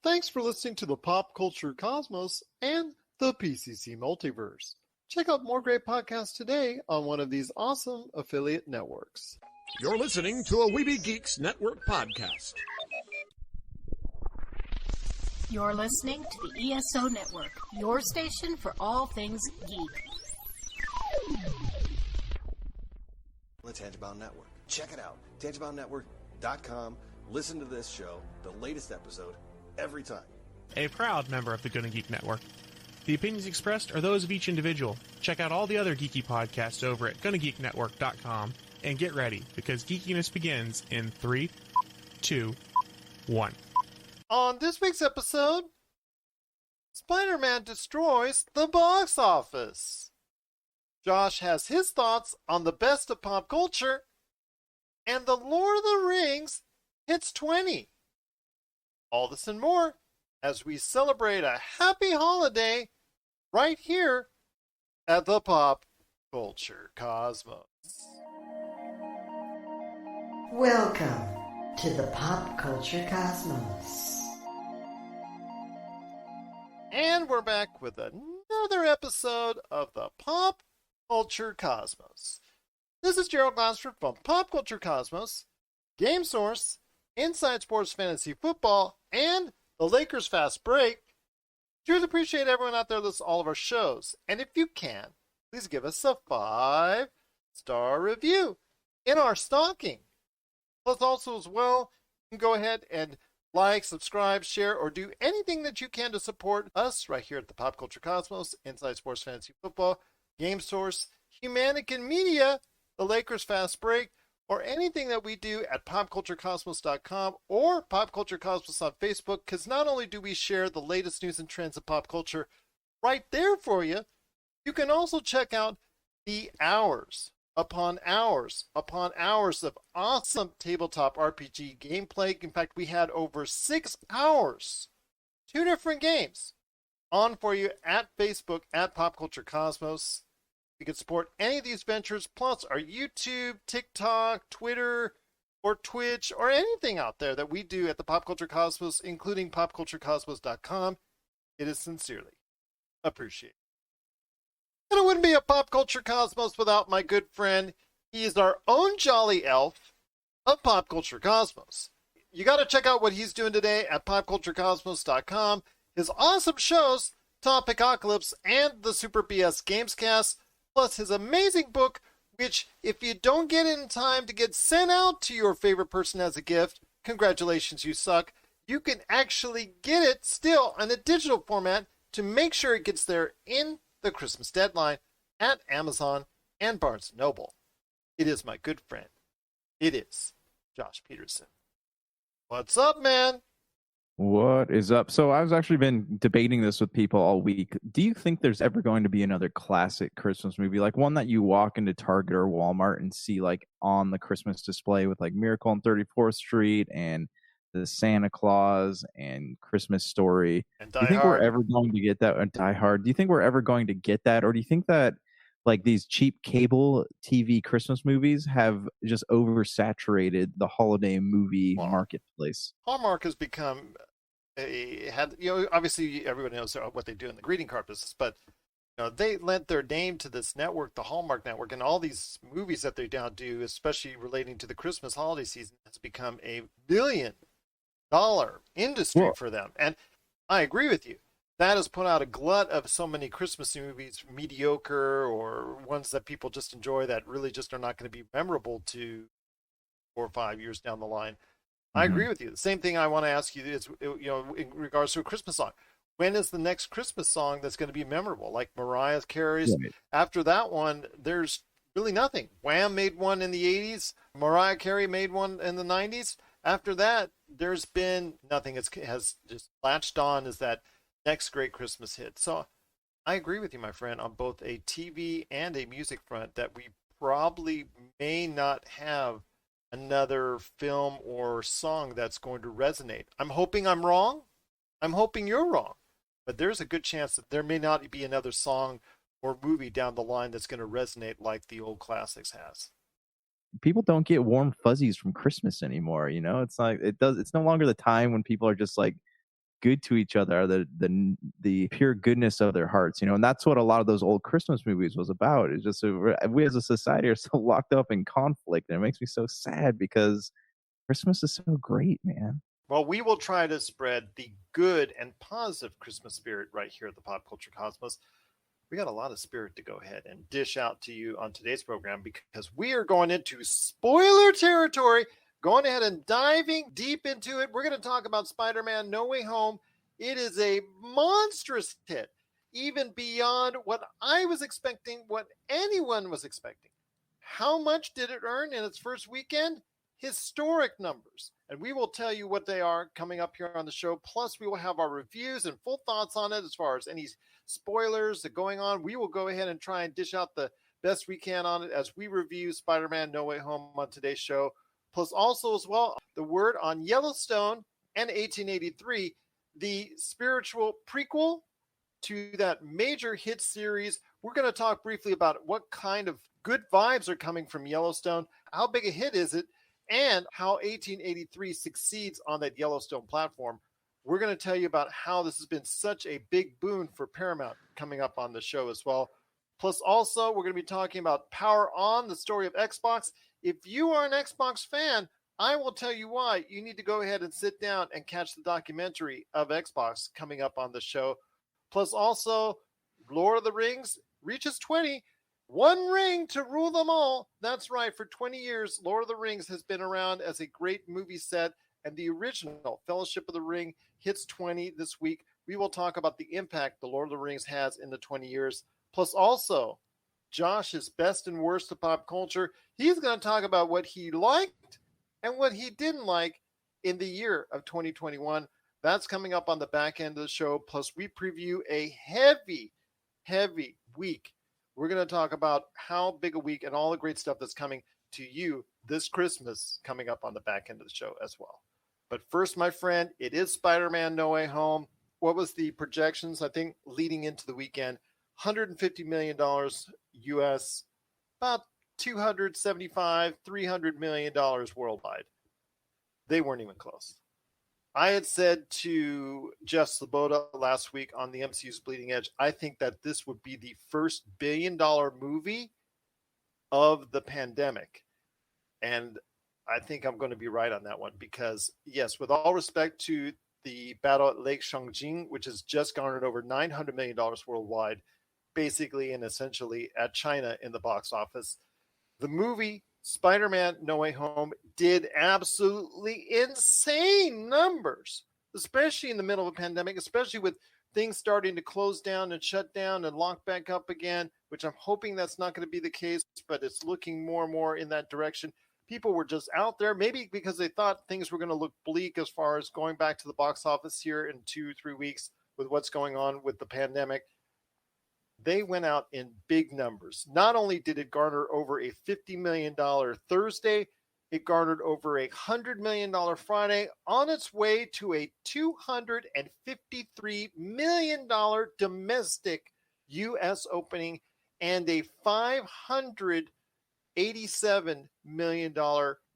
Thanks for listening to the Pop Culture Cosmos and the PCC Multiverse. Check out more great podcasts today on one of these awesome affiliate networks. You're listening to a Weeby Geeks Network podcast. You're listening to the ESO Network, your station for all things geek. The Tangibound Network. Check it out. TangiboundNetwork.com. Listen to this show, the latest episode, every time. A proud member of the Gonna Geek Network. The opinions expressed are those of each individual. Check out all the other geeky podcasts over at GonnaGeekNetwork.com and get ready, because geekiness begins in 3, 2, 1. On this week's episode, Spider-Man destroys the box office. Josh has his thoughts on the best of pop culture, and the Lord of the Rings hits 20. All this and more as we celebrate a happy holiday right here at the Pop Culture Cosmos. Welcome to the Pop Culture Cosmos. And we're back with another episode of the Pop Culture Cosmos. This is Gerald Glassford from Pop Culture Cosmos, Game Source, Inside Sports Fantasy Football, and the Lakers Fast Break. Sure appreciate everyone out there listening to all of our shows. And if you can, please give us a 5-star review in our stocking. Plus also as well, you can go ahead and like, subscribe, share, or do anything that you can to support us right here at the Pop Culture Cosmos, Inside Sports Fantasy Football, Game Source, Humanican Media, the Lakers Fast Break, or anything that we do at popculturecosmos.com or Pop Culture Cosmos on Facebook, because not only do we share the latest news and trends of pop culture right there for you, you can also check out the hours upon hours upon hours of awesome tabletop RPG gameplay. In fact, we had over 6 hours, 2 different games, on for you at Facebook at Pop Culture Cosmos. You can support any of these ventures, plus our YouTube, TikTok, Twitter, or Twitch, or anything out there that we do at the Pop Culture Cosmos, including popculturecosmos.com. It is sincerely appreciated. And it wouldn't be a Pop Culture Cosmos without my good friend. He is our own jolly elf of Pop Culture Cosmos. You got to check out what he's doing today at popculturecosmos.com. His awesome shows, Topicocalypse and the Super BS Gamescast, plus his amazing book, which if you don't get it in time to get sent out to your favorite person as a gift, congratulations, you suck. You can actually get it still in a digital format to make sure it gets there in the Christmas deadline at Amazon and Barnes & Noble. It is my good friend. It is Josh Pederson. What's up, man? What is up? So I've actually been debating this with people all week. Do you think there's ever going to be another classic Christmas movie, like one that you walk into Target or Walmart and see like on the Christmas display with like Miracle on 34th Street and the Santa Claus and Christmas Story? And Do you think we're ever going to get that? Die Hard. Do you think we're ever going to get that? Or do you think that like these cheap cable TV Christmas movies have just oversaturated the holiday movie marketplace? Hallmark has become obviously everyone knows what they do in the greeting card business, but they lent their name to this network, the Hallmark Network, and all these movies that they now do, especially relating to the Christmas holiday season, has become a billion-dollar industry for them. And I agree with you. That has put out a glut of so many Christmas movies, mediocre or ones that people just enjoy that really just are not going to be memorable to 4 or 5 years down the line. I agree with you. The same thing I want to ask you is, in regards to a Christmas song. When is the next Christmas song that's going to be memorable? Like Mariah Carey's. Right. After that one, there's really nothing. Wham made one in the 80s. Mariah Carey made one in the 90s. After that, there's been nothing. It has just latched on as that next great Christmas hit. So I agree with you, my friend, on both a TV and a music front that we probably may not have another film or song that's going to resonate. I'm hoping I'm wrong. I'm hoping you're wrong. But there's a good chance that there may not be another song or movie down the line that's going to resonate like the old classics has. People don't get warm fuzzies from Christmas anymore. It's like it's no longer the time when people are just like good to each other, are the pure goodness of their hearts, and that's what a lot of those old Christmas movies was about. It's just we as a society are so locked up in conflict, and it makes me so sad because Christmas is so great, man. Well, we will try to spread the good and positive Christmas spirit right here at the Pop Culture Cosmos. We got a lot of spirit to go ahead and dish out to you on today's program because we are going into spoiler territory, going ahead and diving deep into it. We're going to talk about Spider-Man No Way Home. It is a monstrous hit, even beyond what I was expecting, what anyone was expecting. How much did it earn in its first weekend? Historic numbers. And we will tell you what they are coming up here on the show. Plus, we will have our reviews and full thoughts on it as far as any spoilers that are going on. We will go ahead and try and dish out the best we can on it as we review Spider-Man No Way Home on today's show. Plus, also as well, the word on Yellowstone and 1883, the spiritual prequel to that major hit series. We're going to talk briefly about what kind of good vibes are coming from Yellowstone. How big a hit is it? And how 1883 succeeds on that Yellowstone platform. We're going to tell you about how this has been such a big boon for Paramount coming up on the show as well. Plus, also, we're going to be talking about Power On, the story of Xbox. If you are an Xbox fan, I will tell you why. You need to go ahead and sit down and catch the documentary of Xbox coming up on the show. Plus, also, Lord of the Rings reaches 20. One ring to rule them all. That's right. For 20 years, Lord of the Rings has been around as a great movie set, and the original Fellowship of the Ring hits 20 this week. We will talk about the impact the Lord of the Rings has in the 20 years. Plus, also, Josh's best and worst of pop culture. He's going to talk about what he liked and what he didn't like in the year of 2021. That's coming up on the back end of the show. Plus, we preview a heavy week. We're going to talk about how big a week and all the great stuff that's coming to you this Christmas coming up on the back end of the show as well. But first, my friend, it is Spider-Man No Way Home. What was the projections, I think, leading into the weekend? $150 million US, about $275, $300 million worldwide. They weren't even close. I had said to Jeff Sloboda last week on the MCU's Bleeding Edge, I think that this would be the first billion-dollar movie of the pandemic. And I think I'm going to be right on that one because, yes, with all respect to the Battle at Lake Changjin, which has just garnered over $900 million worldwide, basically and essentially at China in the box office, the movie Spider-Man No Way Home did absolutely insane numbers, especially in the middle of a pandemic, especially with things starting to close down and shut down and lock back up again, which I'm hoping that's not going to be the case, but it's looking more and more in that direction. People were just out there, maybe because they thought things were going to look bleak as far as going back to the box office here in 2-3 weeks with what's going on with the pandemic. They went out in big numbers. Not only did it garner over a $50 million Thursday, it garnered over a $100 million Friday, on its way to a $253 million domestic U.S. opening and a $587 million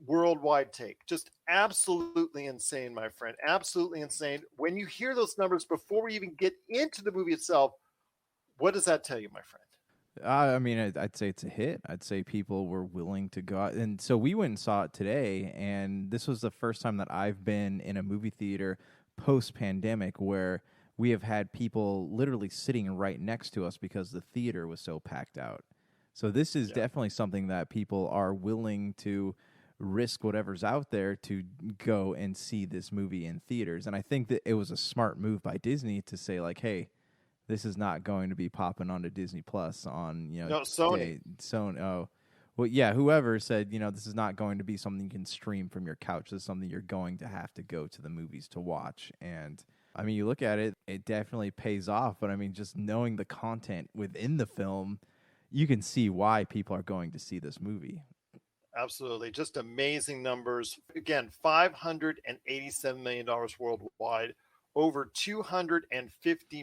worldwide take. Just absolutely insane, my friend. Absolutely insane. When you hear those numbers before we even get into the movie itself, what does that tell you, my friend? I mean, I'd say it's a hit. I'd say people were willing to go out. And so we went and saw it today, and this was the first time that I've been in a movie theater post-pandemic where we have had people literally sitting right next to us because the theater was so packed out. So this is definitely something that people are willing to risk whatever's out there to go and see this movie in theaters. And I think that it was a smart move by Disney to say, like, hey, this is not going to be popping onto Disney Plus on, Sony. Sony. Oh, well, yeah. Whoever said, this is not going to be something you can stream from your couch. This is something you're going to have to go to the movies to watch. And I mean, you look at it, it definitely pays off. But I mean, just knowing the content within the film, you can see why people are going to see this movie. Absolutely. Just amazing numbers. Again, $587 million worldwide. Over $250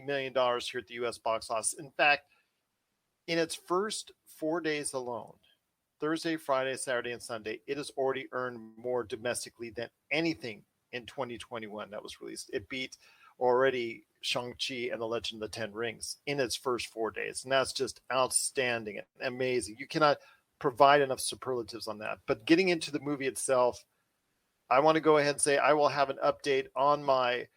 million here at the U.S. box office. In fact, in its first 4 days alone, Thursday, Friday, Saturday, and Sunday, it has already earned more domestically than anything in 2021 that was released. It beat already Shang-Chi and the Legend of the Ten Rings in its first 4 days. And that's just outstanding and amazing. You cannot provide enough superlatives on that. But getting into the movie itself, I want to go ahead and say I will have an update on my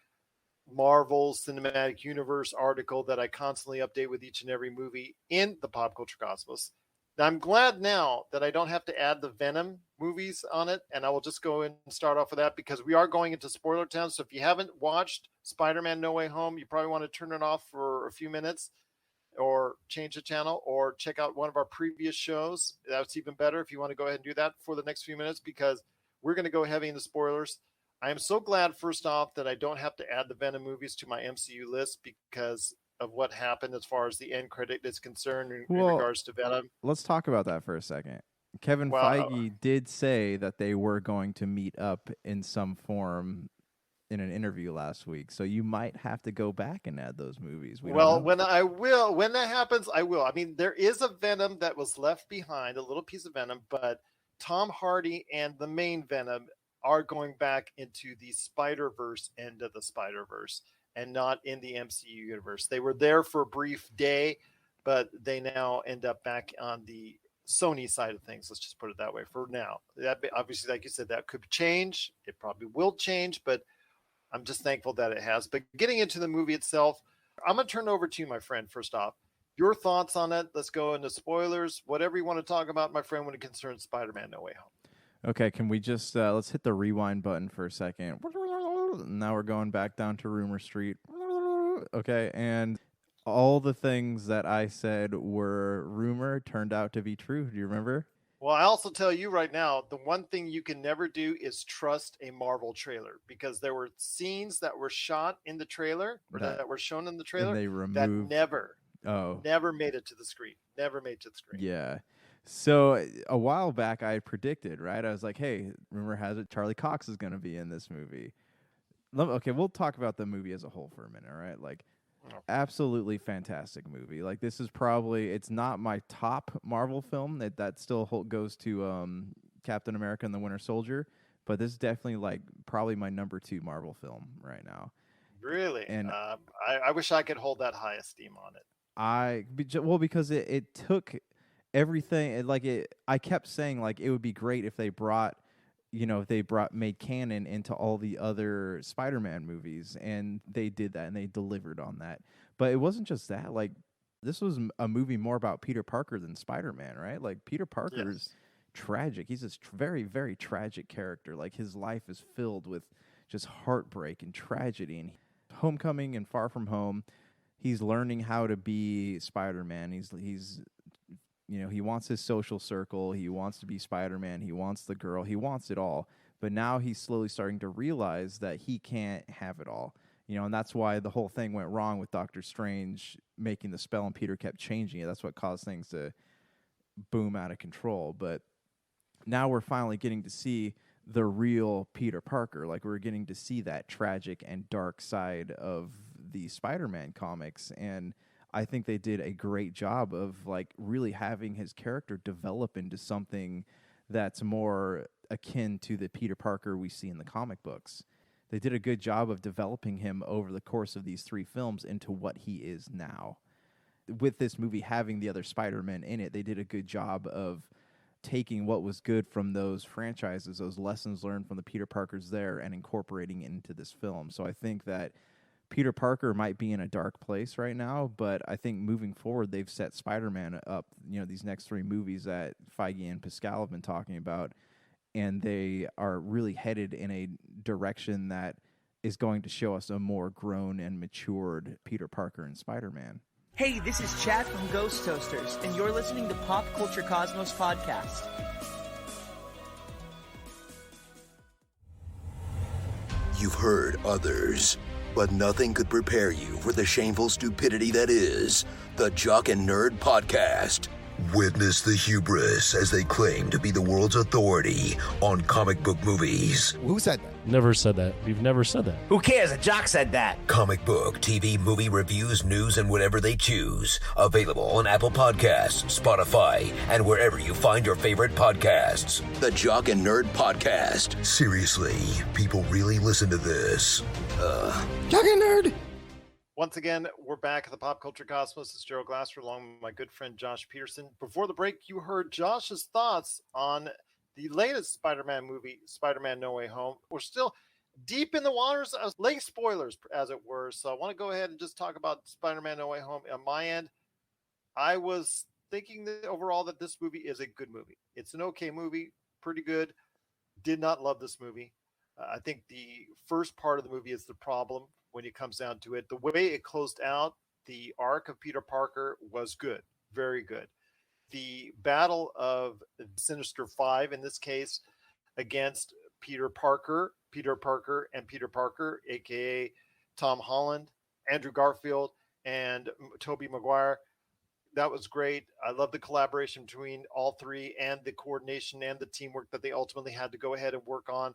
Marvel Cinematic Universe article that I constantly update with each and every movie in the Pop Culture Cosmos. Now, I'm glad now that I don't have to add the Venom movies on it, and I will just go in and start off with that because we are going into spoiler town. So if you haven't watched Spider-Man No Way Home, you probably want to turn it off for a few minutes or change the channel or check out one of our previous shows. That's even better if you want to go ahead and do that for the next few minutes because we're going to go heavy into spoilers. I am so glad, first off, that I don't have to add the Venom movies to my MCU list because of what happened as far as the end credit is concerned in regards to Venom. Let's talk about that for a second. Kevin Feige did say that they were going to meet up in some form in an interview last week, so you might have to go back and add those movies. When that happens, I will. I mean, there is a Venom that was left behind, a little piece of Venom, but Tom Hardy and the main Venom are going back into the Spider-Verse end of the Spider-Verse and not in the MCU universe. They were there for a brief day, but they now end up back on the Sony side of things. Let's just put it that way for now. That obviously, like you said, that could change. It probably will change, but I'm just thankful that it has. But getting into the movie itself, I'm going to turn it over to you, my friend, first off. Your thoughts on it. Let's go into spoilers. Whatever you want to talk about, my friend, when it concerns Spider-Man No Way Home. Okay, can we just, let's hit the rewind button for a second. Now we're going back down to Rumor Street. Okay, and all the things that I said were rumor turned out to be true. Do you remember? Well, I also tell you right now, the one thing you can never do is trust a Marvel trailer because there were scenes that were shot in the trailer or that were shown in the trailer that never made it to the screen. Never made it to the screen. Yeah. So a while back, I predicted, right? I was like, hey, rumor has it Charlie Cox is going to be in this movie. Okay, we'll talk about the movie as a whole for a minute, all right? Like, absolutely fantastic movie. Like, this is probably, it's not my top Marvel film. That still goes to Captain America and the Winter Soldier, but this is definitely, like, probably my number 2 Marvel film right now. Really? And I wish I could hold that high esteem on it. Because it took everything, I kept saying, like, it would be great if they brought, made canon into all the other Spider-Man movies, and they did that, and they delivered on that. But it wasn't just that. Like, this was a movie more about Peter Parker than Spider-Man, right? Like, Peter Parker is tragic. He's this very, very tragic character. Like, his life is filled with just heartbreak and tragedy. And Homecoming and Far From Home, he's learning how to be Spider-Man. He's he wants his social circle. He wants to be Spider-Man. He wants the girl. He wants it all. But now he's slowly starting to realize that he can't have it all. And that's why the whole thing went wrong with Doctor Strange making the spell and Peter kept changing it. That's what caused things to boom out of control. But now we're finally getting to see the real Peter Parker. Like, we're getting to see that tragic and dark side of the Spider-Man comics. And I think they did a great job of, like, really having his character develop into something that's more akin to the Peter Parker we see in the comic books. They did a good job of developing him over the course of these 3 films into what he is now. With this movie having the other Spider-Men in it, they did a good job of taking what was good from those franchises, those lessons learned from the Peter Parkers there, and incorporating it into this film. So I think that Peter Parker might be in a dark place right now, but I think moving forward, they've set Spider-Man up, these next 3 movies that Feige and Pascal have been talking about, and they are really headed in a direction that is going to show us a more grown and matured Peter Parker and Spider-Man. Hey, this is Chad from Ghost Toasters, and you're listening to Pop Culture Cosmos Podcast. You've heard others, but nothing could prepare you for the shameful stupidity that is the Jock and Nerd Podcast. Witness the hubris as they claim to be the world's authority on comic book movies. Who said that? Never said that. We've never said that. Who cares? A jock said that. Comic book, TV, movie reviews, news, and whatever they choose. Available on Apple Podcasts, Spotify, and wherever you find your favorite podcasts. The Jock and Nerd Podcast. Seriously, people really listen to this. Jock and Nerd! Once again, we're back at the Pop Culture Cosmos. It's Gerald Glassford along with my good friend Josh Pederson. Before the break, you heard Josh's thoughts on the latest Spider-Man movie, Spider-Man No Way Home. We're still deep in the waters of late spoilers, as it were. So I want to go ahead and just talk about Spider-Man No Way Home. On my end, I was thinking that overall that this movie is a good movie. It's an okay movie, pretty good. Did not love this movie. I think the first part of the movie is the problem when it comes down to it. The way it closed out the arc of Peter Parker was good, very good. The battle of Sinister Five, in this case, against Peter Parker, aka Tom Holland, Andrew Garfield, and Tobey Maguire. That was great. I love the collaboration between all three and the coordination and the teamwork that they ultimately had to go ahead and work on.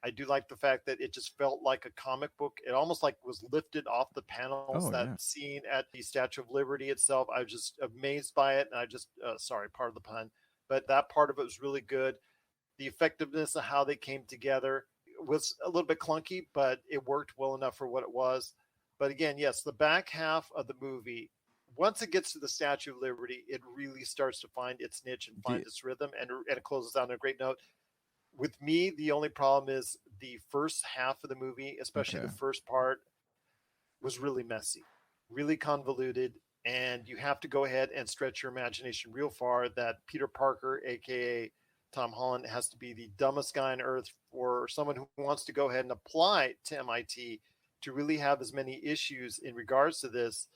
I do like the fact that it just felt like a comic book. It almost like was lifted off the panels. Scene at the Statue of Liberty itself, I was just amazed by it. And I just, sorry, part of the pun, but that part of it was really good. The effectiveness of how they came together was a little bit clunky, but it worked well enough for what it was. But again, yes, the back half of the movie, once it gets to the Statue of Liberty, it really starts to find its niche and find its rhythm, and it closes out on a great note. With me, the only problem is the first half of the movie, especially the first part, was really messy, really convoluted, and you have to go ahead and stretch your imagination real far that Peter Parker, aka Tom Holland, has to be the dumbest guy on earth for someone who wants to go ahead and apply to MIT to really have as many issues in regards to this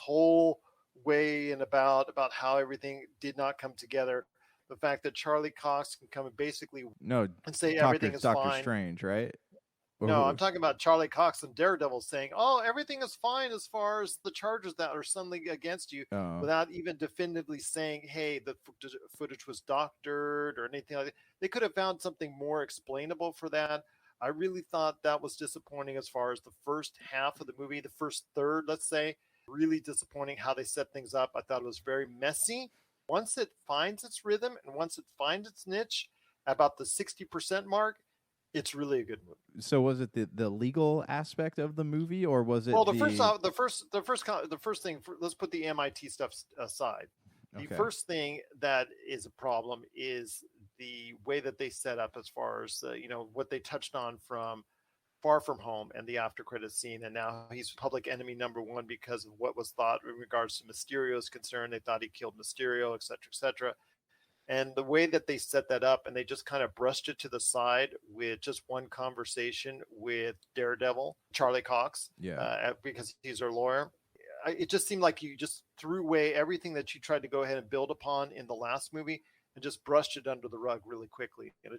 whole way and about how everything did not come together. The fact that Charlie Cox can come and basically and say everything is Doctor fine. Strange, right? No, I'm talking about Charlie Cox and Daredevil saying, "Oh, everything is fine as far as the charges that are suddenly against you," without even definitively saying, "Hey, the footage was doctored" or anything like that. They could have found something more explainable for that. I really thought that was disappointing as far as the first half of the movie, the first third, let's say. Really disappointing how they set things up. I thought it was very messy. Once it finds its rhythm and once it finds its niche, about the 60% mark, it's really a good movie. So was it the legal aspect of the movie, or was it? Well, the first thing. Let's put the MIT stuff aside. The first thing that is a problem is the way that they set up as far as what they touched on from Far From Home and the after credit scene, and now he's public enemy number one because of what was thought in regards to Mysterio's concern. They thought he killed Mysterio, et cetera, and the way that they set that up, and they just kind of brushed it to the side with just one conversation with Daredevil, Charlie Cox, because he's our lawyer. It just seemed like you just threw away everything that you tried to go ahead and build upon in the last movie and just brushed it under the rug really quickly. And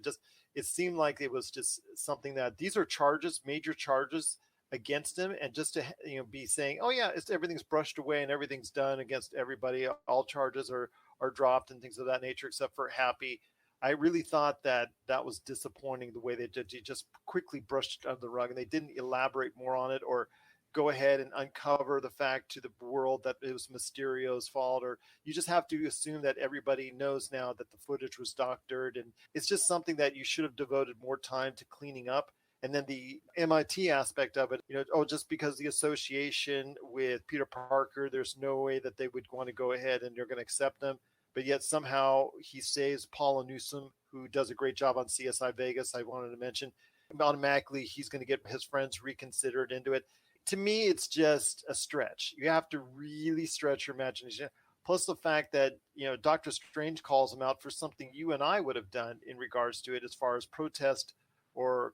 it seemed like it was just something that these are charges, major charges against him, and just to be saying, "Oh yeah, everything's brushed away and everything's done against everybody. All charges are dropped and things of that nature, except for Happy." I really thought that was disappointing the way they did. They just quickly brushed it under the rug, and they didn't elaborate more on it or go ahead and uncover the fact to the world that it was Mysterio's fault, or you just have to assume that everybody knows now that the footage was doctored, and it's just something that you should have devoted more time to cleaning up. And then the MIT aspect of it, just because the association with Peter Parker, there's no way that they would want to go ahead and they're going to accept them, but yet somehow he saves Paula Newsome, who does a great job on CSI Vegas, I wanted to mention. Automatically he's going to get his friends reconsidered into it. To me, it's just a stretch. You have to really stretch your imagination. Plus the fact that, Doctor Strange calls him out for something you and I would have done in regards to it as far as protest or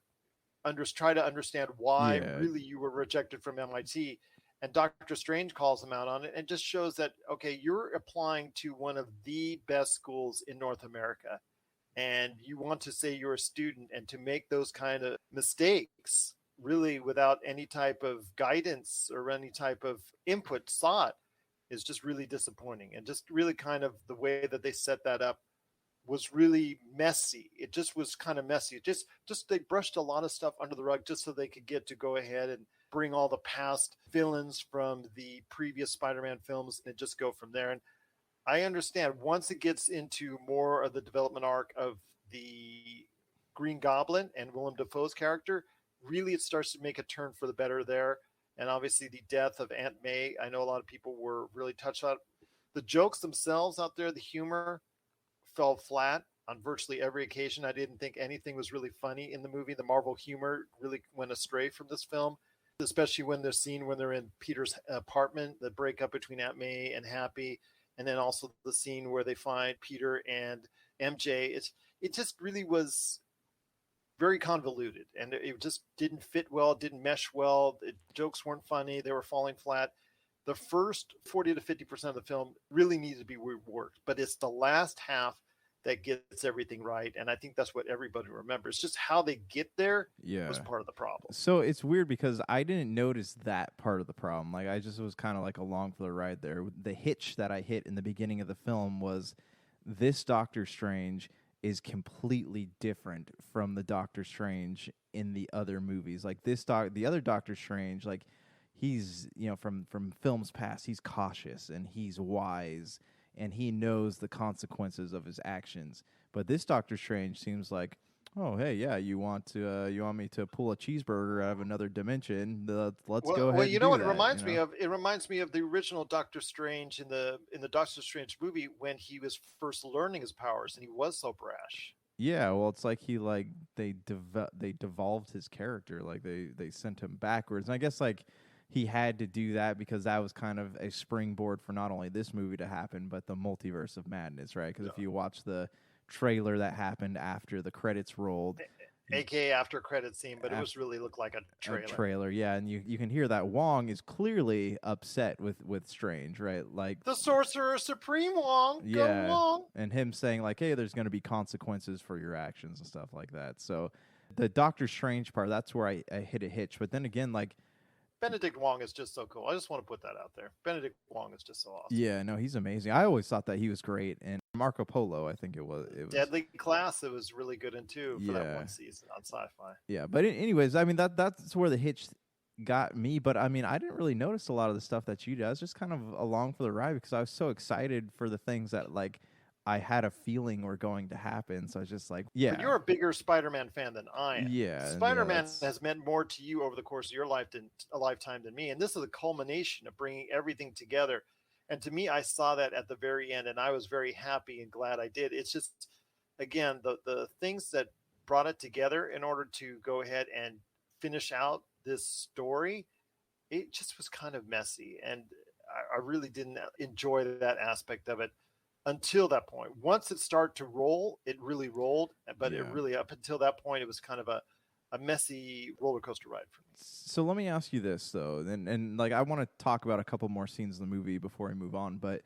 try to understand why really you were rejected from MIT. And Doctor Strange calls him out on it and just shows that, okay, you're applying to one of the best schools in North America. And you want to say you're a student, and to make those kind of mistakes really without any type of guidance or any type of input sought is just really disappointing. And just really kind of the way that they set that up was really messy. It just was kind of messy. Just they brushed a lot of stuff under the rug just so they could get to go ahead and bring all the past villains from the previous Spider-Man films and just go from there. And I understand once it gets into more of the development arc of the Green Goblin and Willem Dafoe's character, really it starts to make a turn for the better there. And obviously the death of Aunt May, I know a lot of people were really touched on it. The jokes themselves out there, the humor fell flat on virtually every occasion. I didn't think anything was really funny in the movie. The Marvel humor really went astray from this film, especially when the scene when they're in Peter's apartment, the breakup between Aunt May and Happy, and then also the scene where they find Peter and MJ. It just really was very convoluted, and it just didn't fit well. It didn't mesh well. The jokes weren't funny. They were falling flat. The first 40 to 50% of the film really needs to be reworked, but it's the last half that gets everything right. And I think that's what everybody remembers. Just how they get there was part of the problem. So it's weird because I didn't notice that part of the problem. Like, I just was kind of like along for the ride there. The hitch that I hit in the beginning of the film was this Doctor Strange is completely different from the Doctor Strange in the other movies. Like the other Doctor Strange, like he's, from films past, he's cautious and he's wise and he knows the consequences of his actions. But this Doctor Strange seems like, oh, hey, yeah, you want me to pull a cheeseburger out of another dimension? Let's go ahead. Well, you and know do what it that, reminds me of? It reminds me of the original Doctor Strange in the Doctor Strange movie when he was first learning his powers and he was so brash. Yeah, well, it's like they devolved his character, like they sent him backwards. And I guess like he had to do that because that was kind of a springboard for not only this movie to happen, but the multiverse of madness, right? Because if you watch the trailer that happened after the credits rolled, aka after credit scene, but it was really looked like a trailer. Yeah, and you can hear that Wong is clearly upset with Strange, right? Like the Sorcerer Supreme Wong, yeah, go Wong. And him saying like, hey, there's going to be consequences for your actions and stuff like that. So the Doctor Strange part, that's where I hit a hitch. But then again, like Benedict Wong is just so cool. I just want to put that out there. Benedict Wong is just so awesome. Yeah, no, he's amazing. I always thought that he was great. And Marco Polo, I think it was Deadly Class. It was really good in too for that one season on Sci-Fi. Yeah, but anyways, I mean that's where the hitch got me. But I mean, I didn't really notice a lot of the stuff that you did. I was just kind of along for the ride because I was so excited for the things that like I had a feeling were going to happen. So I was just like, yeah. But you're a bigger Spider-Man fan than I am. Yeah. Spider-Man has meant more to you over the course of your lifetime than me. And this is a culmination of bringing everything together. And to me, I saw that at the very end, and I was very happy and glad I did. It's just, again, the things that brought it together in order to go ahead and finish out this story, it just was kind of messy. And I really didn't enjoy that aspect of it until that point. Once it started to roll, it really rolled. But it really, up until that point, it was kind of a messy roller coaster ride for me. So let me ask you this though, and like I want to talk about a couple more scenes in the movie before we move on, but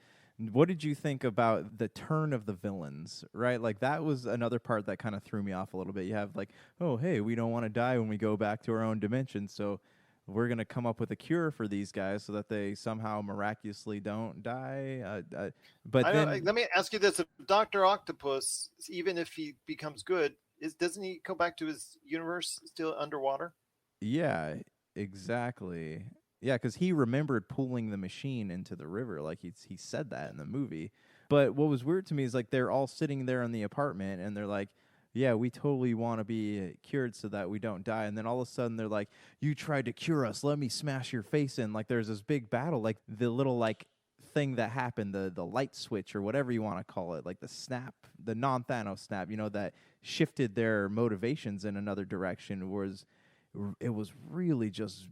what did you think about the turn of the villains, right? Like that was another part that kind of threw me off a little bit. You have like, oh, hey, we don't want to die when we go back to our own dimension, so we're going to come up with a cure for these guys so that they somehow miraculously don't die. Let me ask you this. If Dr. Octopus, even if he becomes good, doesn't he go back to his universe still underwater? Yeah, exactly. Yeah, because he remembered pulling the machine into the river. Like he said that in the movie. But what was weird to me is like they're all sitting there in the apartment and they're like, yeah, we totally want to be cured so that we don't die. And then all of a sudden they're like, you tried to cure us. Let me smash your face in. Like there's this big battle, like the little like thing that happened, the light switch or whatever you want to call it, like the snap, the non-Thanos snap, that shifted their motivations in another direction. It was really just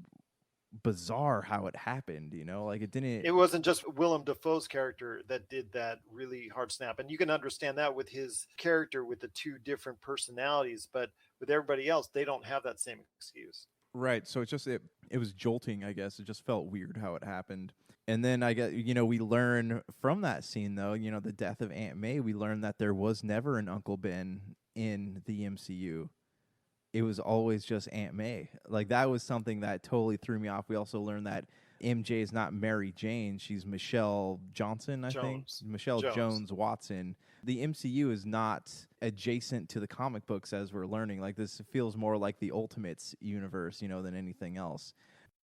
bizarre how it happened, like it wasn't just Willem Dafoe's character that did that really hard snap, and you can understand that with his character with the two different personalities, but with everybody else they don't have that same excuse, right? So it was jolting, I guess. It just felt weird how it happened. And then I guess we learn from that scene though, the death of Aunt May, we learned that there was never an Uncle Ben in the MCU. It was always just Aunt May. Like, that was something that totally threw me off. We also learned that MJ is not Mary Jane. She's Michelle Johnson, I think. Michelle Jones Watson. The MCU is not adjacent to the comic books, as we're learning. Like, this feels more like the Ultimates universe, than anything else.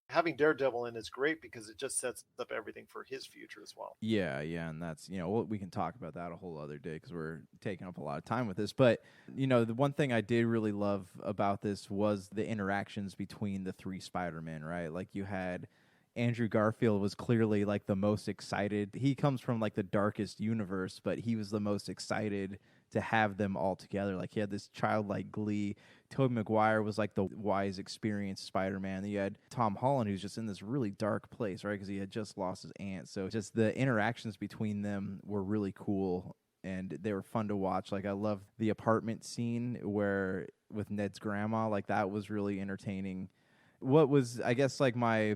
having Daredevil in is great because it just sets up everything for his future as well. Yeah, and that's, we can talk about that a whole other day because we're taking up a lot of time with this. But, the one thing I did really love about this was the interactions between the three Spider-Men, right? Like, you had Andrew Garfield was clearly, like, the most excited. He comes from, like, the darkest universe, but he was the most excited to have them all together. Like, he had this childlike glee. Tobey Maguire was like the wise, experienced Spider-Man. Then you had Tom Holland, who's just in this really dark place, right? Because he had just lost his aunt. So just the interactions between them were really cool, and they were fun to watch. Like, I love the apartment scene where with Ned's grandma. Like, that was really entertaining. What was, I guess, like my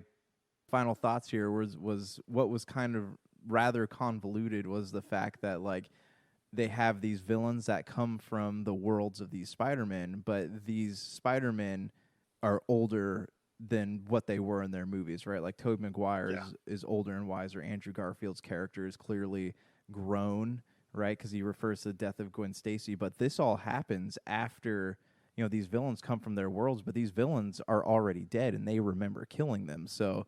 final thoughts here was what was kind of rather convoluted was the fact that, like, they have these villains that come from the worlds of these Spider-Men, but these Spider-Men are older than what they were in their movies, right? Like, Tobey Maguire is older and wiser. Andrew Garfield's character is clearly grown, right? Because he refers to the death of Gwen Stacy. But this all happens after, these villains come from their worlds, but these villains are already dead, and they remember killing them. So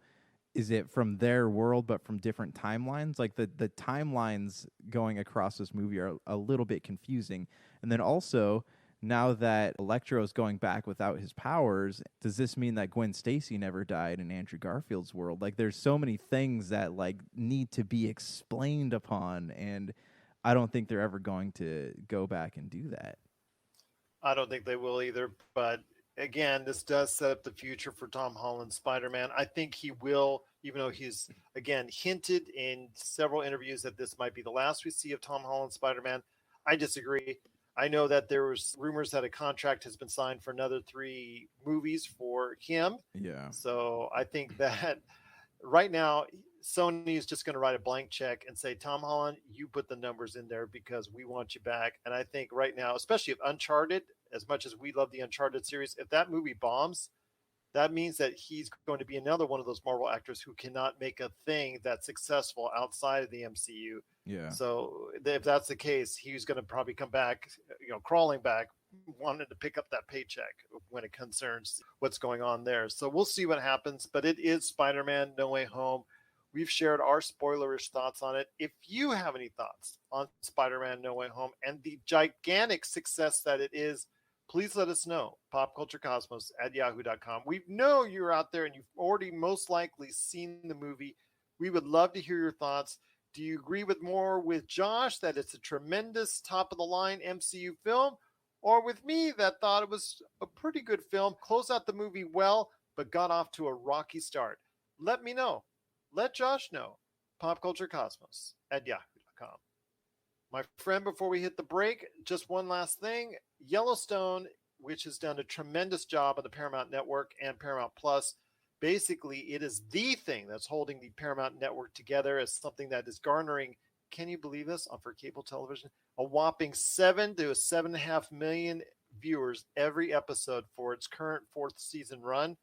is it from their world but from different timelines? Like, the timelines going across this movie are a little bit confusing. And then also, now that Electro is going back without his powers, does this mean that Gwen Stacy never died in Andrew Garfield's world? Like, there's so many things that, like, need to be explained upon, and I don't think they're ever going to go back and do that. I don't think they will either, but again, this does set up the future for Tom Holland's Spider-Man. I think he will, even though he's, again, hinted in several interviews that this might be the last we see of Tom Holland's Spider-Man. I disagree. I know that there was rumors that a contract has been signed for another 3 movies for him. Yeah. So I think that right now, Sony is just going to write a blank check and say, Tom Holland, you put the numbers in there because we want you back. And I think right now, especially if Uncharted, as much as we love the Uncharted series, if that movie bombs, that means that he's going to be another one of those Marvel actors who cannot make a thing that's successful outside of the MCU. Yeah. So if that's the case, he's going to probably come back, crawling back, wanting to pick up that paycheck when it concerns what's going on there. So we'll see what happens. But it is Spider-Man No Way Home. We've shared our spoilerish thoughts on it. If you have any thoughts on Spider-Man No Way Home and the gigantic success that it is, please let us know. popculturecosmos@yahoo.com. We know you're out there and you've already most likely seen the movie. We would love to hear your thoughts. Do you agree with Josh that it's a tremendous top-of-the-line MCU film? Or with me that thought it was a pretty good film, closed out the movie well, but got off to a rocky start? Let me know. Let Josh know. popculturecosmos@yahoo.com. My friend, before we hit the break, just one last thing. Yellowstone, which has done a tremendous job on the Paramount Network and Paramount Plus, basically it is the thing that's holding the Paramount Network together as something that is garnering, can you believe this, for cable television, a whopping 7 to 7.5 million viewers every episode for its current 4th season run.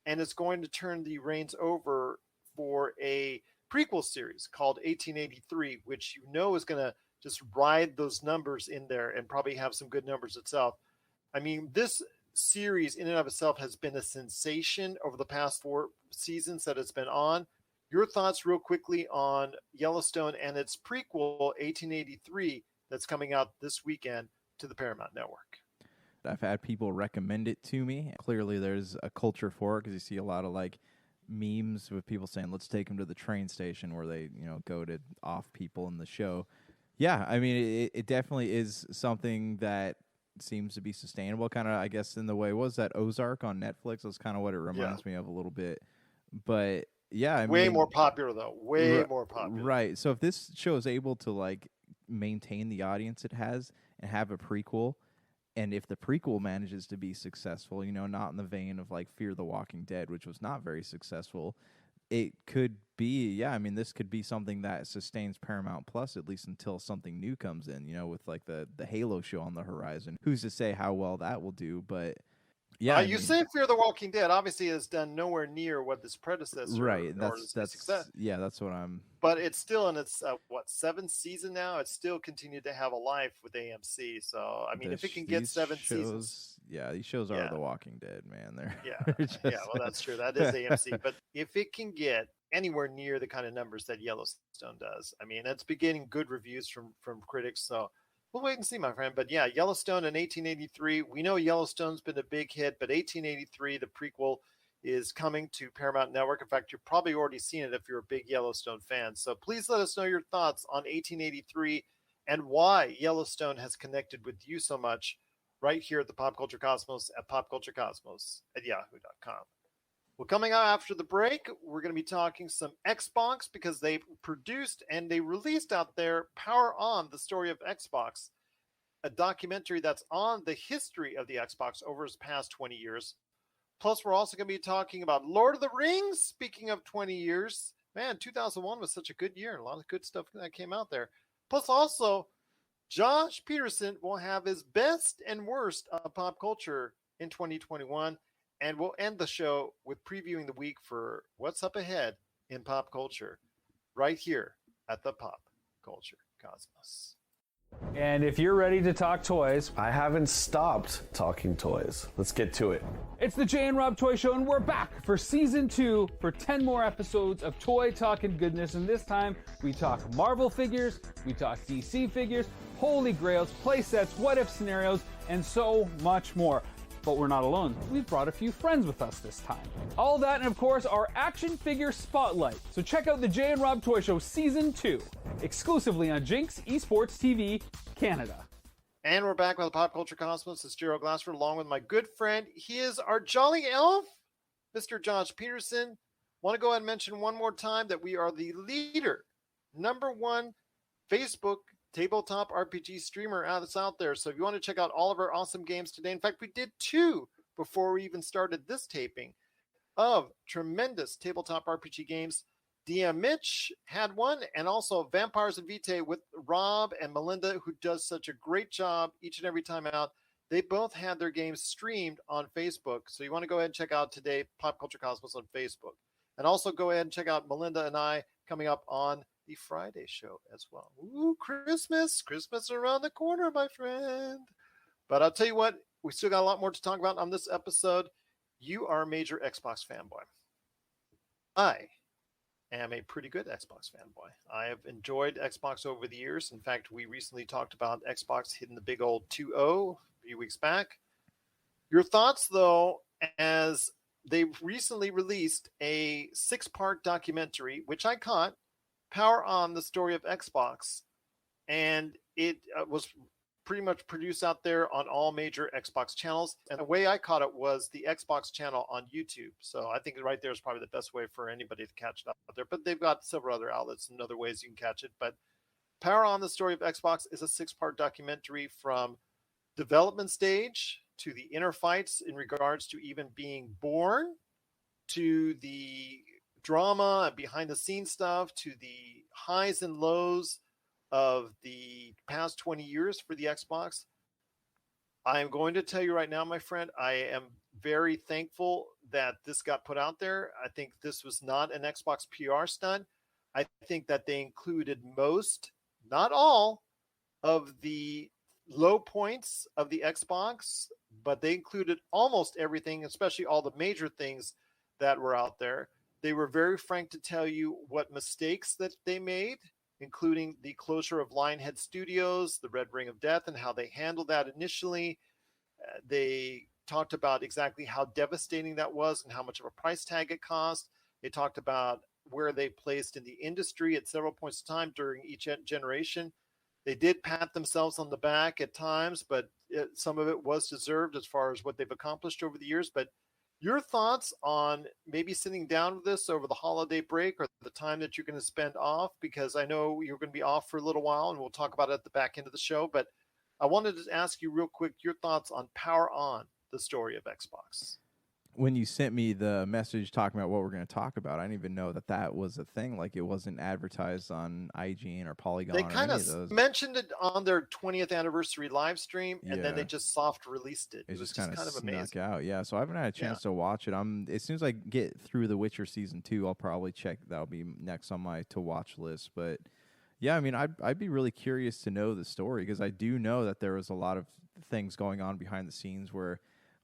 And it's going to turn the reins over for a prequel series called 1883, which is going to just ride those numbers in there and probably have some good numbers itself. I mean, this series in and of itself has been a sensation over the past 4 seasons that it's been on. Your thoughts real quickly on Yellowstone and its prequel 1883 that's coming out this weekend to the Paramount Network. I've had people recommend it to me. Clearly there's a culture for it because you see a lot of like memes with people saying, let's take them to the train station where they, go to off people in the show. Yeah, I mean, it definitely is something that seems to be sustainable, kind of, I guess, in the way. Was that Ozark on Netflix? That's kind of what it reminds me of a little bit. But, yeah, I way mean... more popular, though. Way more popular. Right. So if this show is able to, like, maintain the audience it has and have a prequel, and if the prequel manages to be successful, not in the vein of, like, Fear the Walking Dead, which was not very successful, it could be, this could be something that sustains Paramount Plus, at least until something new comes in, with like the Halo show on the horizon. Who's to say how well that will do? But Yeah, you say Fear the Walking Dead. Obviously, has done nowhere near what this predecessor. right. Or That's success. yeah. That's what I'm. But it's still in its seventh season now. It's still continued to have a life with AMC. So I mean, if it can get 7 seasons, yeah, these shows are The Walking Dead, man. They're just... yeah. Well, that's true. That is AMC. But if it can get anywhere near the kind of numbers that Yellowstone does, I mean, it's been getting good reviews from critics. So we'll wait and see, my friend. But yeah, Yellowstone in 1883. We know Yellowstone's been a big hit, but 1883, the prequel, is coming to Paramount Network. In fact, you've probably already seen it if you're a big Yellowstone fan. So please let us know your thoughts on 1883 and why Yellowstone has connected with you so much right here at the Pop Culture Cosmos at popculturecosmos@yahoo.com. Well, coming out after the break, we're going to be talking some Xbox because they produced and they released out there Power On, the story of Xbox, a documentary that's on the history of the Xbox over its past 20 years. Plus, we're also going to be talking about Lord of the Rings. Speaking of 20 years, man, 2001 was such a good year. A lot of good stuff that came out there. Plus, also, Josh Pederson will have his best and worst of pop culture in 2021. And we'll end the show with previewing the week for what's up ahead in pop culture right here at the Pop Culture Cosmos. And if you're ready to talk toys, I haven't stopped talking toys. Let's get to it. It's the Jay and Rob Toy Show, and we're back for season 2 for 10 more episodes of toy talking goodness. And this time we talk Marvel figures, we talk DC figures, holy grails, play sets, what if scenarios, and so much more. But we're not alone. We've brought a few friends with us this time. All that and of course our action figure spotlight. So check out the Jay and Rob Toy Show Season 2, exclusively on Jinx Esports TV Canada. And we're back with the Pop Culture Cosmos. It's Gerald Glassford along with my good friend. He is our jolly elf, Mr. Josh Pederson. Want to go ahead and mention one more time that we are the leader, #1 Facebook tabletop RPG streamer that's out there. So if you want to check out all of our awesome games today, in fact, we did 2 before we even started this taping of tremendous tabletop RPG games. DM Mitch had one, and also Vampires and Vitae with Rob and Melinda, who does such a great job each and every time out. They both had their games streamed on Facebook. So you want to go ahead and check out today Pop Culture Cosmos on Facebook. And also go ahead and check out Melinda and I coming up on the Friday show as well. Ooh, Christmas around the corner, my friend. But I'll tell you what, we still got a lot more to talk about on this episode. You are a major Xbox fanboy. I am a pretty good Xbox fanboy. I have enjoyed Xbox over the years. In fact, we recently talked about Xbox hitting the big old 2.0 a few weeks back. Your thoughts, though, as they recently released a 6-part documentary, which I caught, Power On, the story of Xbox, and it was pretty much produced out there on all major Xbox channels. And the way I caught it was the Xbox channel on YouTube. So I think right there is probably the best way for anybody to catch it out there. But they've got several other outlets and other ways you can catch it. But Power On, the story of Xbox is a 6-part documentary from development stage to the inner fights in regards to even being born, to the drama and behind the scenes stuff, to the highs and lows of the past 20 years for the Xbox. I am going to tell you right now, my friend, I am very thankful that this got put out there. I think this was not an Xbox PR stunt. I think that they included most, not all, of the low points of the Xbox, but they included almost everything, especially all the major things that were out there. They were very frank to tell you what mistakes that they made, including the closure of Lionhead Studios, the Red Ring of Death, and how they handled that initially. They talked about exactly how devastating that was and how much of a price tag it cost. They talked about where they placed in the industry at several points in time during each generation. They did pat themselves on the back at times, but some of it was deserved as far as what they've accomplished over the years. But your thoughts on maybe sitting down with this over the holiday break or the time that you're going to spend off, because I know you're going to be off for a little while and we'll talk about it at the back end of the show. But I wanted to ask you real quick your thoughts on Power On, the story of Xbox. when you sent me the message talking about what we're going to talk about, I didn't even know that that was a thing. Like, it wasn't advertised on IGN or Polygon They or kind any of of those. mentioned it on their 20th anniversary live stream, and then Yeah. they just soft released it. It was just kind of snuck amazing. out. Yeah, so I haven't had a chance to watch it. As soon as I get through The Witcher season 2, I'll probably check. That'll be next on my to watch list. But yeah, I mean, I'd be really curious to know the story, because I do know that there was a lot of things going on behind the scenes where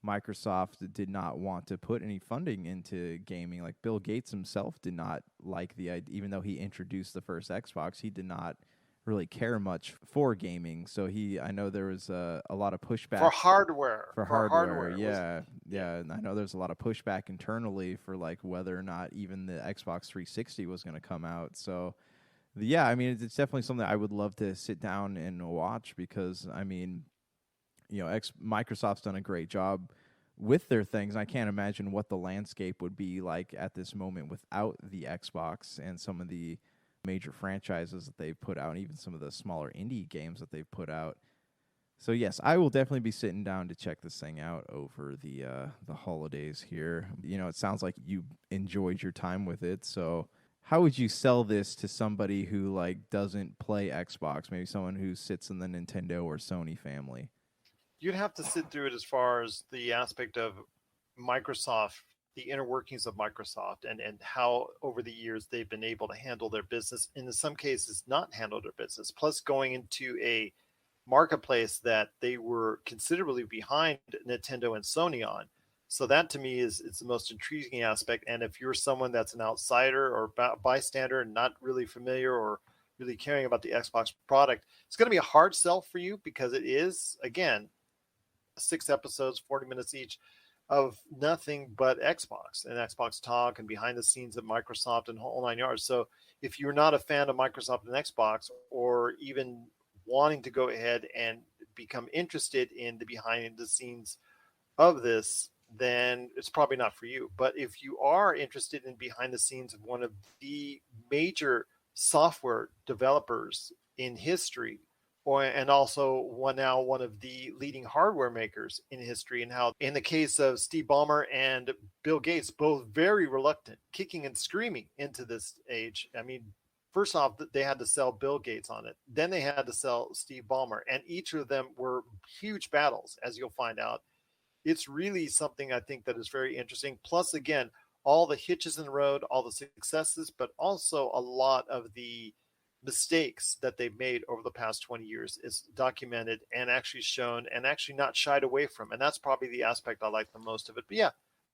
Microsoft did not want to put any funding into gaming. Like, Bill Gates himself did not like the idea, even though he introduced the first Xbox, he did not really care much for gaming. So I know there was a lot of pushback for hardware. For hardware, yeah. And I know there's a lot of pushback internally for like whether or not even the Xbox 360 was going to come out. So yeah, I mean, it's definitely something I would love to sit down and watch, because I mean, you know, Microsoft's done a great job with their things. I can't imagine what the landscape would be like at this moment without the Xbox and some of the major franchises that they've put out, and even some of the smaller indie games that they've put out. So yes, I will definitely be sitting down to check this thing out over the holidays here. You know, it sounds like you enjoyed your time with it. So how would you sell this to somebody who like doesn't play Xbox, maybe someone who sits in the Nintendo or Sony family? You'd have to sit through it as far as the aspect of Microsoft, the inner workings of Microsoft, and how over the years they've been able to handle their business, and in some cases not handle their business, plus going into a marketplace that they were considerably behind Nintendo and Sony on. So that to me is the most intriguing aspect. And if you're someone that's an outsider or bystander and not really familiar or really caring about the Xbox product, it's going to be a hard sell for you, because it is, again, 6 episodes, 40 minutes each, of nothing but Xbox and Xbox talk and behind the scenes at Microsoft and whole 9 yards. So if you're not a fan of Microsoft and Xbox, or even wanting to go ahead and become interested in the behind the scenes of this, then it's probably not for you. But if you are interested in behind the scenes of one of the major software developers in history, and also one of the leading hardware makers in history, and how in the case of Steve Ballmer and Bill Gates, both very reluctant, kicking and screaming into this age. I mean, first off, they had to sell Bill Gates on it. Then they had to sell Steve Ballmer, and each of them were huge battles, as you'll find out. It's really something I think that is very interesting. Plus, again, all the hitches in the road, all the successes, but also a lot of the mistakes that they've made over the past 20 years is documented and actually shown and actually not shied away from. And that's probably the aspect I like the most of it. But yeah,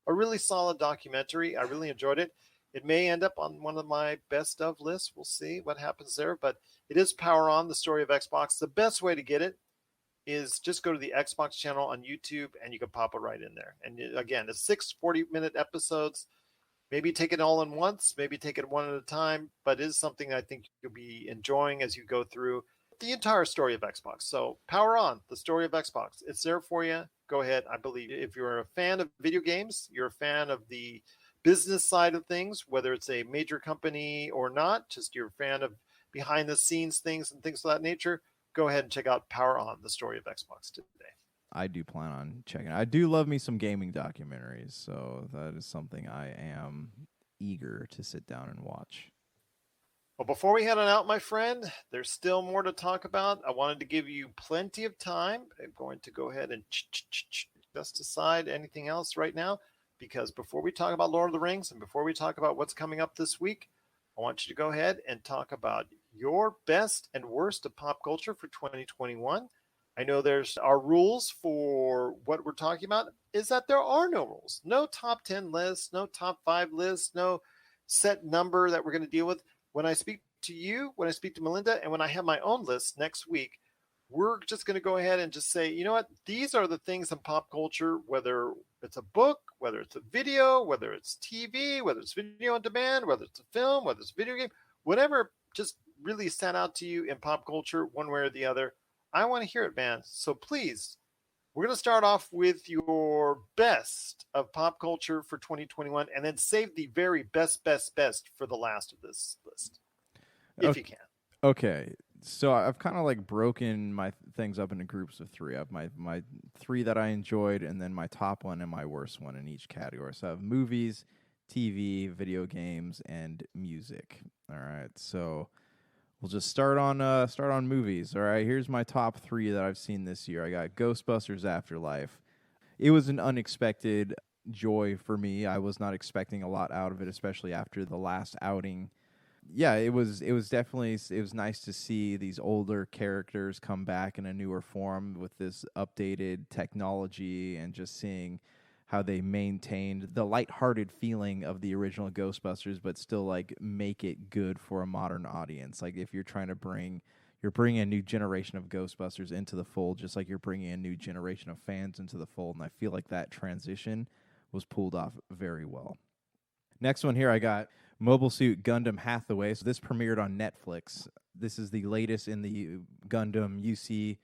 a really solid documentary. I really enjoyed it. It may end up on one of my best of lists. We'll see what happens there. But it is Power On, the story of Xbox. The best way to get it is just go to the Xbox channel on YouTube, and you can pop it right in there. And again, it's 6 40-minute episodes. Maybe take it all in once, maybe take it one at a time, but it is something I think you'll be enjoying as you go through the entire story of Xbox. So Power On, the story of Xbox. It's there for you. Go ahead. I believe if you're a fan of video games, you're a fan of the business side of things, whether it's a major company or not, just you're a fan of behind the scenes things and things of that nature, go ahead and check out Power On, the story of Xbox today. I do plan on checking. I do love me some gaming documentaries, so that is something I am eager to sit down and watch. Well, before we head on out, my friend, there's still more to talk about. I wanted to give you plenty of time. I'm going to go ahead and just decide anything else right now, because before we talk about Lord of the Rings and before we talk about what's coming up this week, I want you to go ahead and talk about your best and worst of pop culture for 2021. I know there's our rules for what we're talking about is that there are no rules, no top 10 lists, no top 5 lists, no set number that we're going to deal with. When I speak to you, when I speak to Melinda, and when I have my own list next week, we're just going to go ahead and just say, you know what, these are the things in pop culture, whether it's a book, whether it's a video, whether it's TV, whether it's video on demand, whether it's a film, whether it's a video game, whatever just really stand out to you in pop culture one way or the other. I want to hear it, man. So please, we're going to start off with your best of pop culture for 2021 and then save the very best for the last of this list, if you can. Okay. So I've kind of like broken my things up into groups of three. I have my three that I enjoyed, and then my top one and my worst one in each category. So I have movies, TV, video games, and music. All right, so we'll just start on movies. All right, here's my top three that I've seen this year. I got Ghostbusters Afterlife. It was an unexpected joy for me. I was not expecting a lot out of it, especially after the last outing. Yeah, it was definitely, it was nice to see these older characters come back in a newer form with this updated technology, and just seeing how they maintained the lighthearted feeling of the original Ghostbusters, but still like make it good for a modern audience. Like if you're bringing a new generation of Ghostbusters into the fold, just like you're bringing a new generation of fans into the fold. And I feel like that transition was pulled off very well. Next one here, I got Mobile Suit Gundam Hathaway. So this premiered on Netflix. This is the latest in the Gundam UC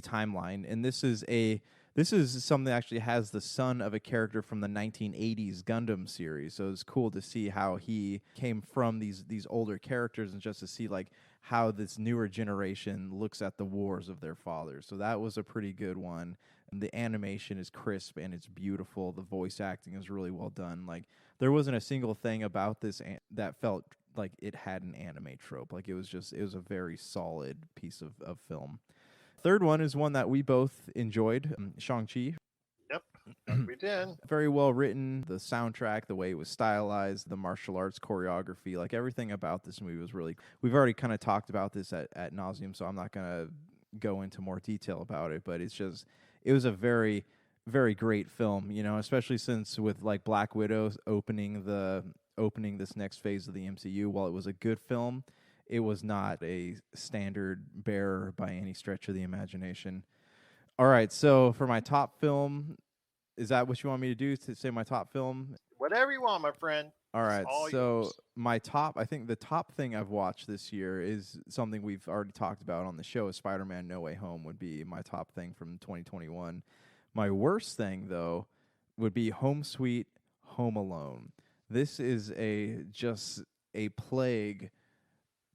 timeline, and this is something that actually has the son of a character from the 1980s Gundam series. So it's cool to see how he came from these older characters, and just to see like how this newer generation looks at the wars of their fathers. So that was a pretty good one. And the animation is crisp and it's beautiful. The voice acting is really well done. Like there wasn't a single thing about this that felt like it had an anime trope. Like it was a very solid piece of film. Third one is one that we both enjoyed, Shang-Chi. Yep, we did. Very well written. The soundtrack, the way it was stylized, the martial arts choreography, like everything about this movie was really... We've already kind of talked about this at nauseum, so I'm not going to go into more detail about it, but it was a very, very great film, especially since with like Black Widow opening this next phase of the MCU. While it was a good film, it was not a standard bearer by any stretch of the imagination. All right, so for my top film, is that what you want me to do, to say my top film? Whatever you want, my friend. All right, so yours. I think the top thing I've watched this year is something we've already talked about on the show. Spider-Man No Way Home would be my top thing from 2021. My worst thing, though, would be Home Sweet Home Alone. This is just a plague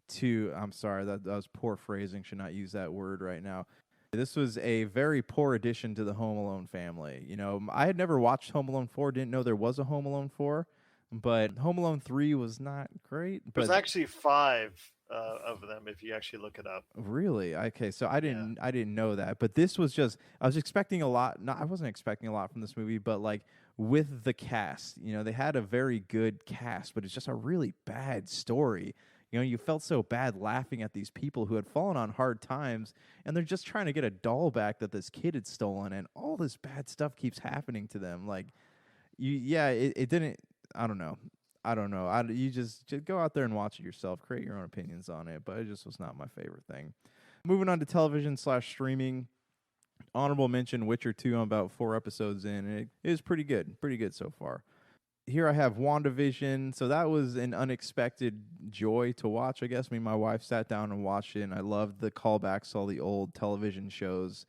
to... I'm sorry, that was poor phrasing. Should not use that word right now. This was a very poor addition to the Home Alone family. I had never watched Home Alone 4, didn't know there was a Home Alone 4, but Home Alone 3 was not great. There's actually 5 of them if you actually look it up. Really? Okay, so I didn't know that. But this was just... I was expecting a lot. No, I wasn't expecting a lot from this movie, but like with the cast, they had a very good cast, but it's just a really bad story. You felt so bad laughing at these people who had fallen on hard times, and they're just trying to get a doll back that this kid had stolen, and all this bad stuff keeps happening to them. Like, it didn't... I don't know. You just go out there and watch it yourself. Create your own opinions on it, but it just was not my favorite thing. Moving on to television/streaming. Honorable mention, Witcher 2. I'm about 4 episodes in, and it is pretty good. Pretty good so far. Here I have WandaVision. So that was an unexpected joy to watch, I guess. My wife sat down and watched it, and I loved the callbacks to all the old television shows,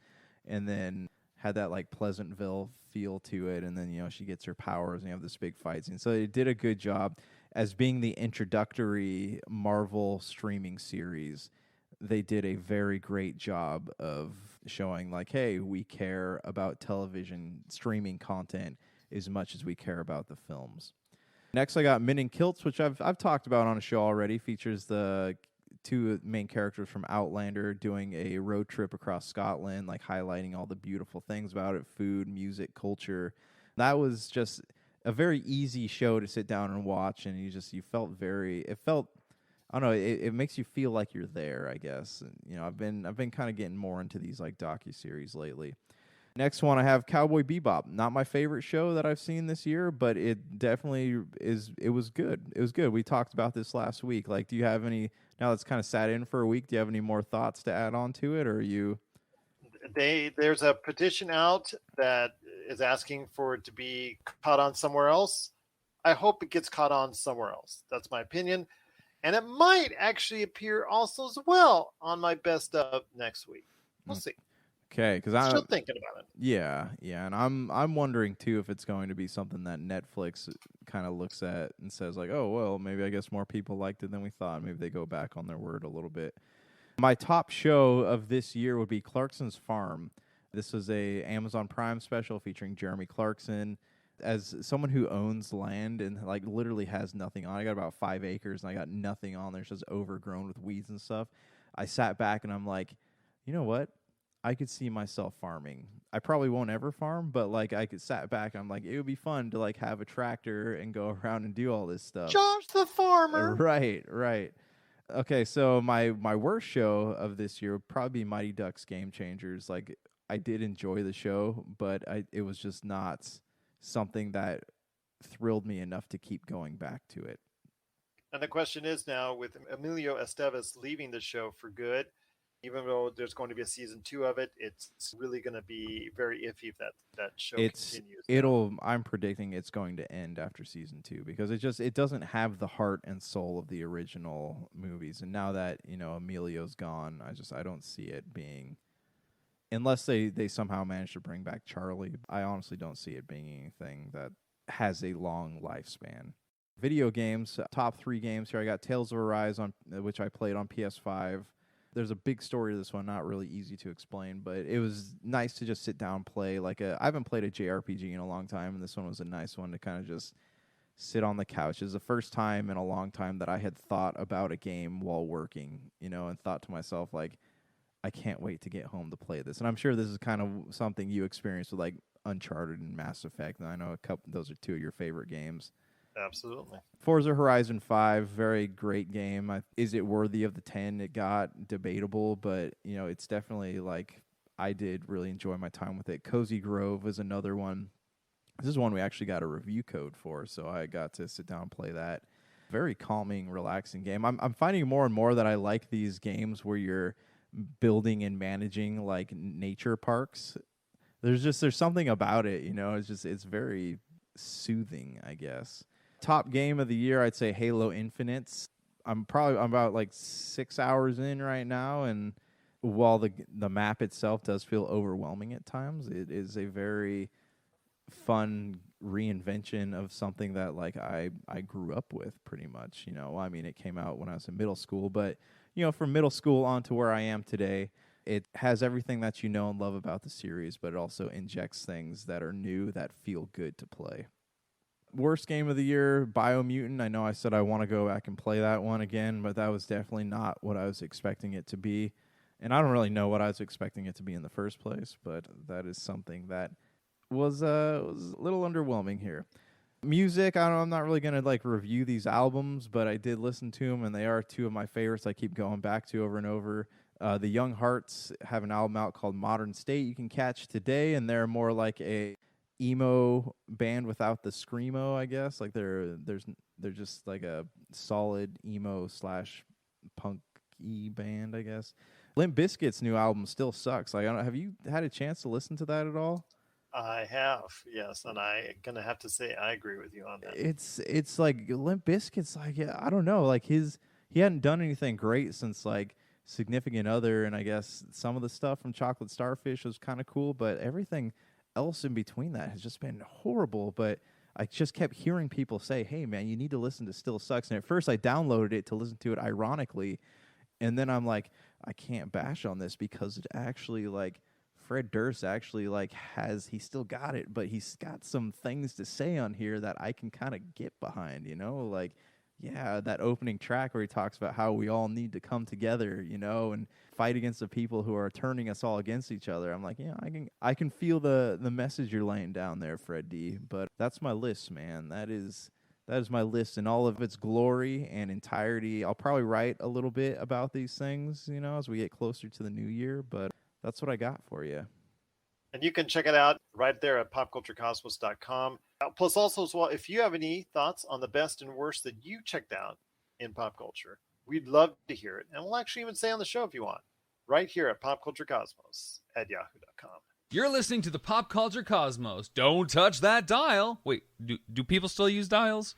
and then had that like Pleasantville feel to it, and then she gets her powers and you have this big fight scene. So it did a good job as being the introductory Marvel streaming series. They did a very great job of showing like, hey, we care about television streaming content as much as we care about the films. Next, I got Men in Kilts, which I've talked about on a show already. Features the 2 main characters from Outlander doing a road trip across Scotland, like highlighting all the beautiful things about it, food, music, culture. That was just a very easy show to sit down and watch, and you felt I don't know, it makes you feel like you're there, I guess. And, I've been kind of getting more into these like docuseries lately. Next one, I have Cowboy Bebop. Not my favorite show that I've seen this year, but it definitely is. It was good. It was good. We talked about this last week. Like, do you have any, now that's kind of sat in for a week, do you have any more thoughts to add on to it, or are you? There's a petition out that is asking for it to be caught on somewhere else. I hope it gets caught on somewhere else. That's my opinion. And it might actually appear also as well on my best of next week. We'll see. Okay, because I'm still thinking about it. Yeah, and I'm wondering too if it's going to be something that Netflix kind of looks at and says like, oh well, maybe I guess more people liked it than we thought. Maybe they go back on their word a little bit. My top show of this year would be Clarkson's Farm. This was a Amazon Prime special featuring Jeremy Clarkson. As someone who owns land and like literally has nothing on, I got about 5 acres and I got nothing on there. It's just overgrown with weeds and stuff. I sat back and I'm like, you know what? I could see myself farming. I probably won't ever farm, but like I could sat back and I'm like, it would be fun to like have a tractor and go around and do all this stuff. Josh the farmer. Right. Okay, so my worst show of this year would probably be Mighty Ducks Game Changers. Like I did enjoy the show, but it was just not something that thrilled me enough to keep going back to it. And the question is now, with Emilio Estevez leaving the show for good, even though there's going to be a season 2 of it, it's really going to be very iffy if that show continues. I'm predicting it's going to end after season 2 because it doesn't have the heart and soul of the original movies. And now that, Emilio's gone, I don't see it being, unless they somehow manage to bring back Charlie, I honestly don't see it being anything that has a long lifespan. Video games, top 3 games here. I got Tales of Arise, which I played on PS5. There's a big story to this one, not really easy to explain, but it was nice to just sit down and play. I haven't played a JRPG in a long time, and this one was a nice one to kind of just sit on the couch. It was the first time in a long time that I had thought about a game while working, and thought to myself, like, I can't wait to get home to play this. And I'm sure this is kind of something you experienced with, like, Uncharted and Mass Effect, and I know those are 2 of your favorite games. Absolutely. Forza Horizon 5, very great game. Is it worthy of the 10 it got? Debatable, but, it's definitely, like, I did really enjoy my time with it. Cozy Grove is another one. This is one we actually got a review code for, so I got to sit down and play that. Very calming, relaxing game. I'm finding more and more that I like these games where you're building and managing, like, nature parks. There's something about it, it's very soothing, I guess. Top game of the year, I'd say Halo Infinite. I'm about like 6 hours in right now, and while the map itself does feel overwhelming at times, it is a very fun reinvention of something that like I grew up with pretty much. It came out when I was in middle school, but from middle school on to where I am today, it has everything that you know and love about the series, but it also injects things that are new that feel good to play. Worst game of the year, Biomutant. I know I said I want to go back and play that one again, but that was definitely not what I was expecting it to be. And I don't really know what I was expecting it to be in the first place, but that is something that was a little underwhelming here. Music, I'm not really going to like review these albums, but I did listen to them, and they are 2 of my favorites I keep going back to over and over. The Young Hearts have an album out called Modern State you can catch today, and they're more like a emo band without the screamo, I guess. Like they're just like a solid emo / punky band, I guess. Limp Bizkit's new album still sucks. Like, have you had a chance to listen to that at all? I have, yes, and I'm gonna have to say I agree with you on that. It's like Limp Bizkit's like, I don't know, like he hadn't done anything great since like Significant Other, and I guess some of the stuff from Chocolate Starfish was kind of cool, but everything else in between that has just been horrible. But I just kept hearing people say, hey man, you need to listen to Still Sucks. And at first I downloaded it to listen to it ironically, and then I'm like, I can't bash on this because it actually, like, Fred Durst actually like he still got it, but he's got some things to say on here that I can kind of get behind, like, yeah, that opening track where he talks about how we all need to come together, and fight against the people who are turning us all against each other. I'm like, yeah, I can feel the message you're laying down there, Fred D. But that's my list, man. That is my list in all of its glory and entirety. I'll probably write a little bit about these things, as we get closer to the new year, but that's what I got for you. And you can check it out right there at popculturecosmos.com. Plus, also as well, if you have any thoughts on the best and worst that you checked out in pop culture, we'd love to hear it. And we'll actually even say on the show if you want, right here at popculturecosmos@yahoo.com. You're listening to the Pop Culture Cosmos. Don't touch that dial. Wait, do people still use dials?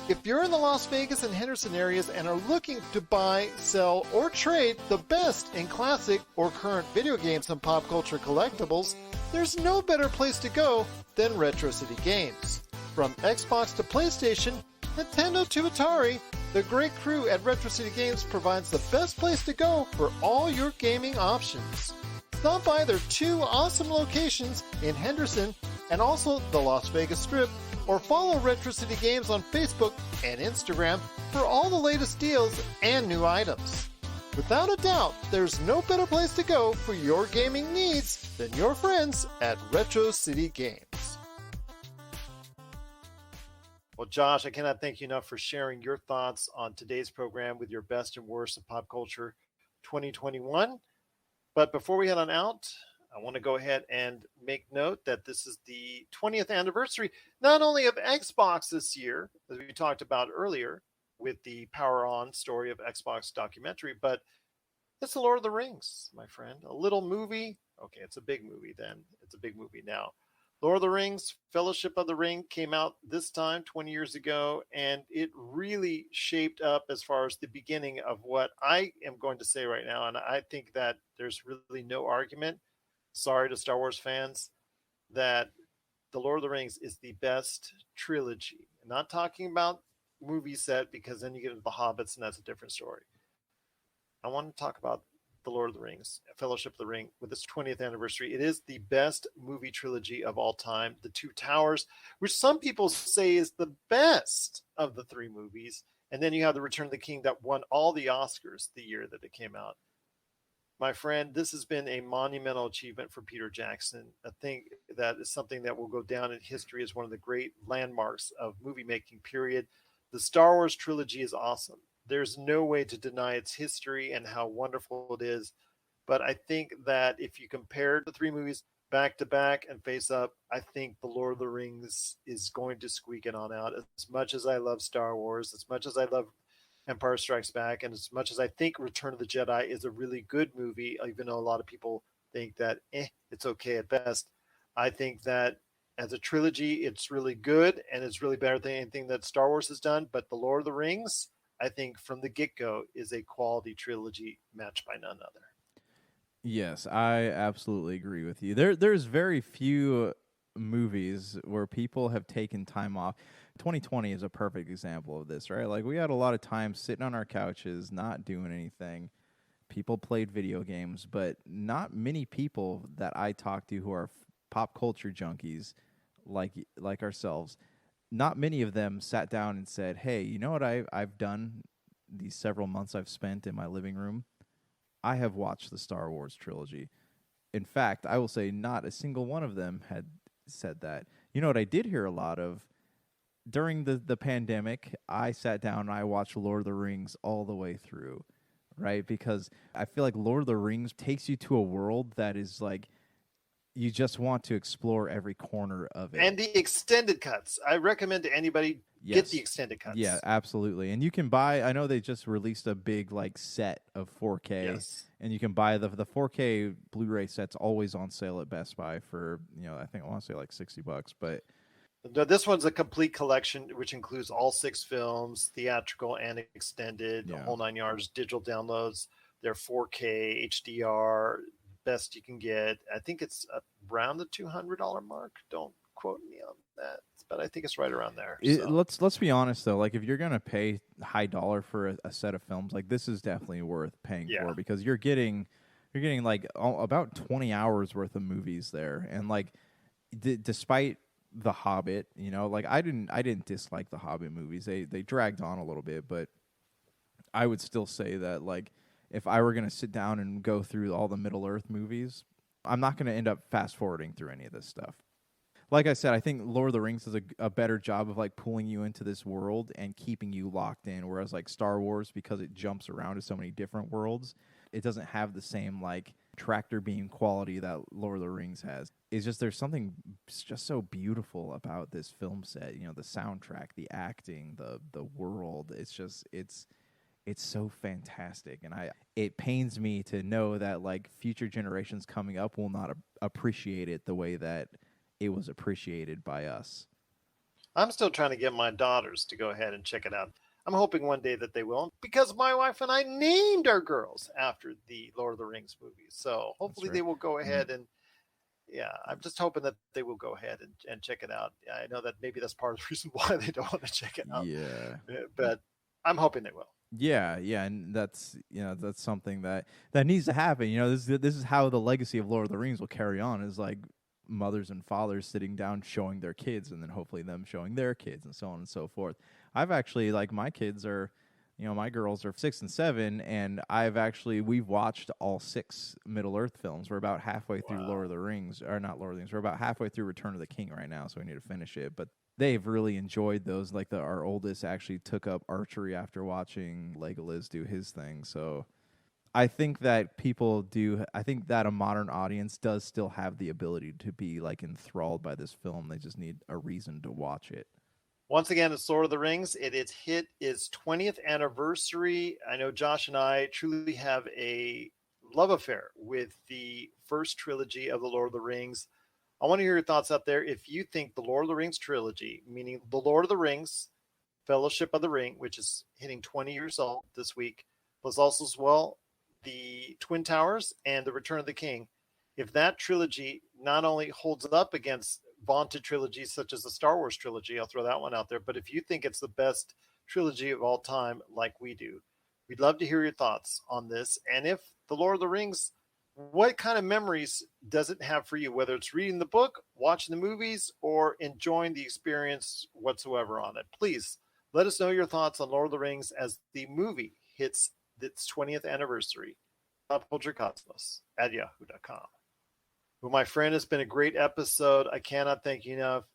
If you're in the Las Vegas and Henderson areas and are looking to buy, sell, or trade the best in classic or current video games and pop culture collectibles, there's no better place to go than Retro City Games. From Xbox to PlayStation, Nintendo to Atari, the great crew at Retro City Games provides the best place to go for all your gaming options. Stop by their 2 awesome locations in Henderson and also the Las Vegas Strip, or follow Retro City Games on Facebook and Instagram for all the latest deals and new items. Without a doubt, there's no better place to go for your gaming needs than your friends at Retro City Games. Well, Josh, I cannot thank you enough for sharing your thoughts on today's program with your best and worst of pop culture 2021. But before we head on out, I want to go ahead and make note that this is the 20th anniversary, not only of Xbox this year, as we talked about earlier with the Power On story of Xbox documentary, but it's the Lord of the Rings, my friend. A little movie. Okay, it's a big movie then. It's a big movie now. Lord of the Rings, Fellowship of the Ring came out this time 20 years ago, and it really shaped up as far as the beginning of what I am going to say right now. And I think that there's really no argument, sorry to Star Wars fans, that the Lord of the Rings is the best trilogy. I'm not talking about movie set, because then you get into the Hobbits and that's a different story. I want to talk about the Lord of the Rings, Fellowship of the Ring, with its 20th anniversary. It is the best movie trilogy of all time. The Two Towers, which some people say is the best of the 3 movies. And then you have the Return of the King that won all the Oscars the year that it came out. My friend, this has been a monumental achievement for Peter Jackson. I think that is something that will go down in history as one of the great landmarks of movie making, period. The Star Wars trilogy is awesome. There's no way to deny its history and how wonderful it is. But I think that if you compare the 3 movies back to back and face up, I think The Lord of the Rings is going to squeak it on out. As much as I love Star Wars, as much as I love Empire Strikes Back, and as much as I think Return of the Jedi is a really good movie, even though a lot of people think that it's okay at best, I think that as a trilogy, it's really good, and it's really better than anything that Star Wars has done. But The Lord of the Rings, I think from the get-go, is a quality trilogy matched by none other. Yes, I absolutely agree with you. There's very few movies where people have taken time off. 2020 is a perfect example of this, right? Like, we had a lot of time sitting on our couches, not doing anything. People played video games, but not many people that I talk to who are pop culture junkies like ourselves, not many of them sat down and said, hey, you know what I've done these several months I've spent in my living room? I have watched the Star Wars trilogy. In fact, I will say not a single one of them had said that. You know what I did hear a lot of? During the pandemic, I sat down and I watched Lord of the Rings all the way through, right? Because I feel like Lord of the Rings takes you to a world that is like, you just want to explore every corner of it. And the extended cuts. I recommend to anybody get the extended cuts. Yeah, absolutely. And you can buy, I know they just released a big like set of 4K. Yes. And you can buy the 4K Blu-ray set's always on sale at Best Buy for, I think I want to say like $60, but this one's a complete collection, which includes all 6 films, theatrical and extended, the whole 9 yards, digital downloads. They're 4K, HDR, best you can get. I think it's around the $200 mark. Don't quote me on that, but I think it's right around there. Let's be honest though. Like, if you're gonna pay high dollar for a set of films, like, this is definitely worth paying for, because you're getting like about 20 hours worth of movies there, and like despite The Hobbit, like I didn't dislike the Hobbit movies. They dragged on a little bit, but I would still say that, like, if I were going to sit down and go through all the Middle-earth movies, I'm not going to end up fast-forwarding through any of this stuff. Like I said, I think Lord of the Rings does a better job of, like, pulling you into this world and keeping you locked in, whereas, like, Star Wars, because it jumps around to so many different worlds, it doesn't have the same, like, tractor beam quality that Lord of the Rings has. It's just, there's something just so beautiful about this film set. The soundtrack, the acting, the world. It's so fantastic, and it pains me to know that, like, future generations coming up will not appreciate it the way that it was appreciated by us. I'm still trying to get my daughters to go ahead and check it out. I'm hoping one day that they will, because my wife and I named our girls after the Lord of the Rings movies. So hopefully they will go ahead and Yeah, I'm just hoping that they will go ahead and check it out. I know that maybe that's part of the reason why they don't want to check it out. Yeah. But I'm hoping they will. Yeah, yeah, and that's that's something that needs to happen. This is how the legacy of Lord of the Rings will carry on. Is like mothers and fathers sitting down showing their kids, and then hopefully them showing their kids, and so on and so forth. I've actually my kids are, my girls are 6 and 7, and we've watched all 6 Middle Earth films. We're about halfway through Lord of the Rings, or not Lord of the Rings. We're about halfway through Return of the King right now, so we need to finish it. But they've really enjoyed those. Like our oldest actually took up archery after watching Legolas do his thing. So I think that I think that a modern audience does still have the ability to be enthralled by this film. They just need a reason to watch it. Once again, it's Lord of the Rings. It hit its 20th anniversary. I know Josh and I truly have a love affair with the first trilogy of the Lord of the Rings. I want to hear your thoughts out there. If you think the Lord of the Rings trilogy, meaning the Lord of the Rings, Fellowship of the Ring, which is hitting 20 years old this week, plus also as well the Twin Towers and the Return of the King, if that trilogy not only holds up against vaunted trilogies such as the Star Wars trilogy, I'll throw that one out there, but if you think it's the best trilogy of all time like we do, we'd love to hear your thoughts on this. And if the Lord of the Rings, what kind of memories does it have for you, whether it's reading the book, watching the movies, or enjoying the experience whatsoever on it? Please let us know your thoughts on Lord of the Rings as the movie hits its 20th anniversary. popculturecosmos@yahoo.com. Well, my friend, it's been a great episode. I cannot thank you enough.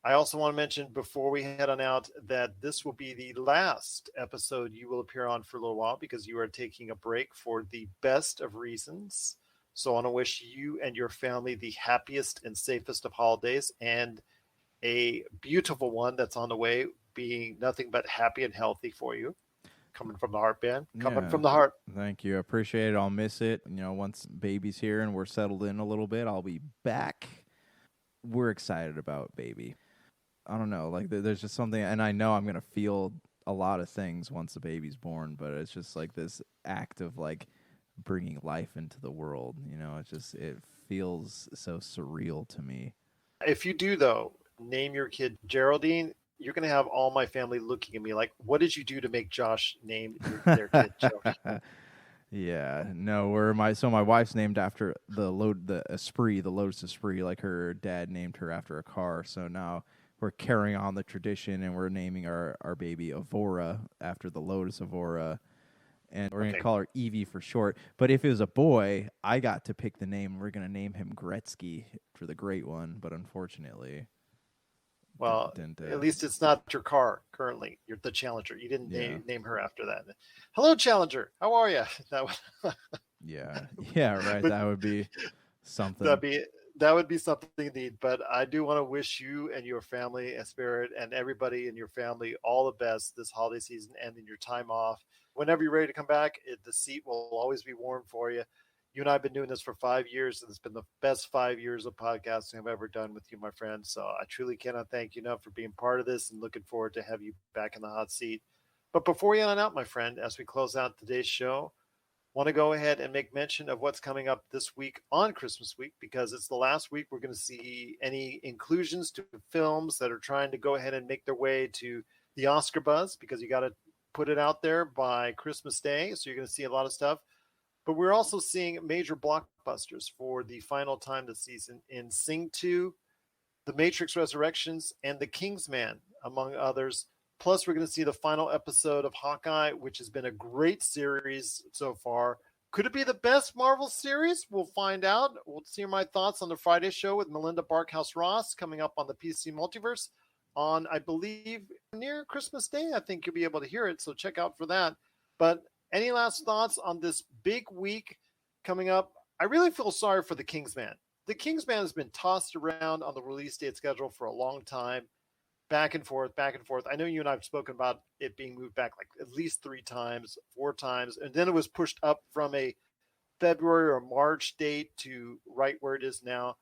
I also want to mention before we head on out that this will be the last episode you will appear on for a little while because you are taking a break for the best of reasons. So I want to wish you and your family the happiest and safest of holidays and a beautiful one that's on the way, being nothing but happy and healthy for you. Coming from the heart, Ben. Coming from the heart. Thank you. I appreciate it. I'll miss it. Once baby's here and we're settled in a little bit, I'll be back. We're excited about baby. I don't know. There's just something, and I know I'm going to feel a lot of things once the baby's born, but it's just this act of bringing life into the world. It feels so surreal to me. If you do, though, name your kid Geraldine, you're going to have all my family looking at me like, what did you do to make Josh name their kid Geraldine? Yeah, no, my wife's named after the Esprit, the Lotus Esprit, like her dad named her after a car. So now we're carrying on the tradition and we're naming our baby Avora after the Lotus Avora. And we're going to call her Evie for short. But if it was a boy, I got to pick the name. We're going to name him Gretzky for the great one. But unfortunately, well, at least it's not your car currently. You're the Challenger. You didn't name her after that. Hello, Challenger. How are you? Yeah, right. That would be something. That would be something indeed. But I do want to wish you and your family and Spirit and everybody in your family all the best this holiday season and in your time off. Whenever you're ready to come back, the seat will always be warm for you. You and I have been doing this for 5 years, and it's been the best 5 years of podcasting I've ever done with you, my friend. So I truly cannot thank you enough for being part of this and looking forward to have you back in the hot seat. But before we head out, my friend, as we close out today's show, want to go ahead and make mention of what's coming up this week on Christmas week, because it's the last week we're going to see any inclusions to films that are trying to go ahead and make their way to the Oscar buzz, because you got to put it out there by Christmas Day. So you're going to see a lot of stuff. But we're also seeing major blockbusters for the final time this season in Sing 2, The Matrix Resurrections, and The Kingsman, among others. Plus, we're going to see the final episode of Hawkeye, which has been a great series so far. Could it be the best Marvel series? We'll find out. We'll see my thoughts on the Friday show with Melinda Barkhouse-Ross coming up on the PC Multiverse on, I believe, near Christmas Day. I think you'll be able to hear it, so check out for that. But any last thoughts on this big week coming up? I really feel sorry for The Kingsman. The Kingsman has been tossed around on the release date schedule for a long time. Back and forth, back and forth. I know you and I have spoken about it being moved back at least 3 times, 4 times. And then it was pushed up from a February or March date to right where it is now.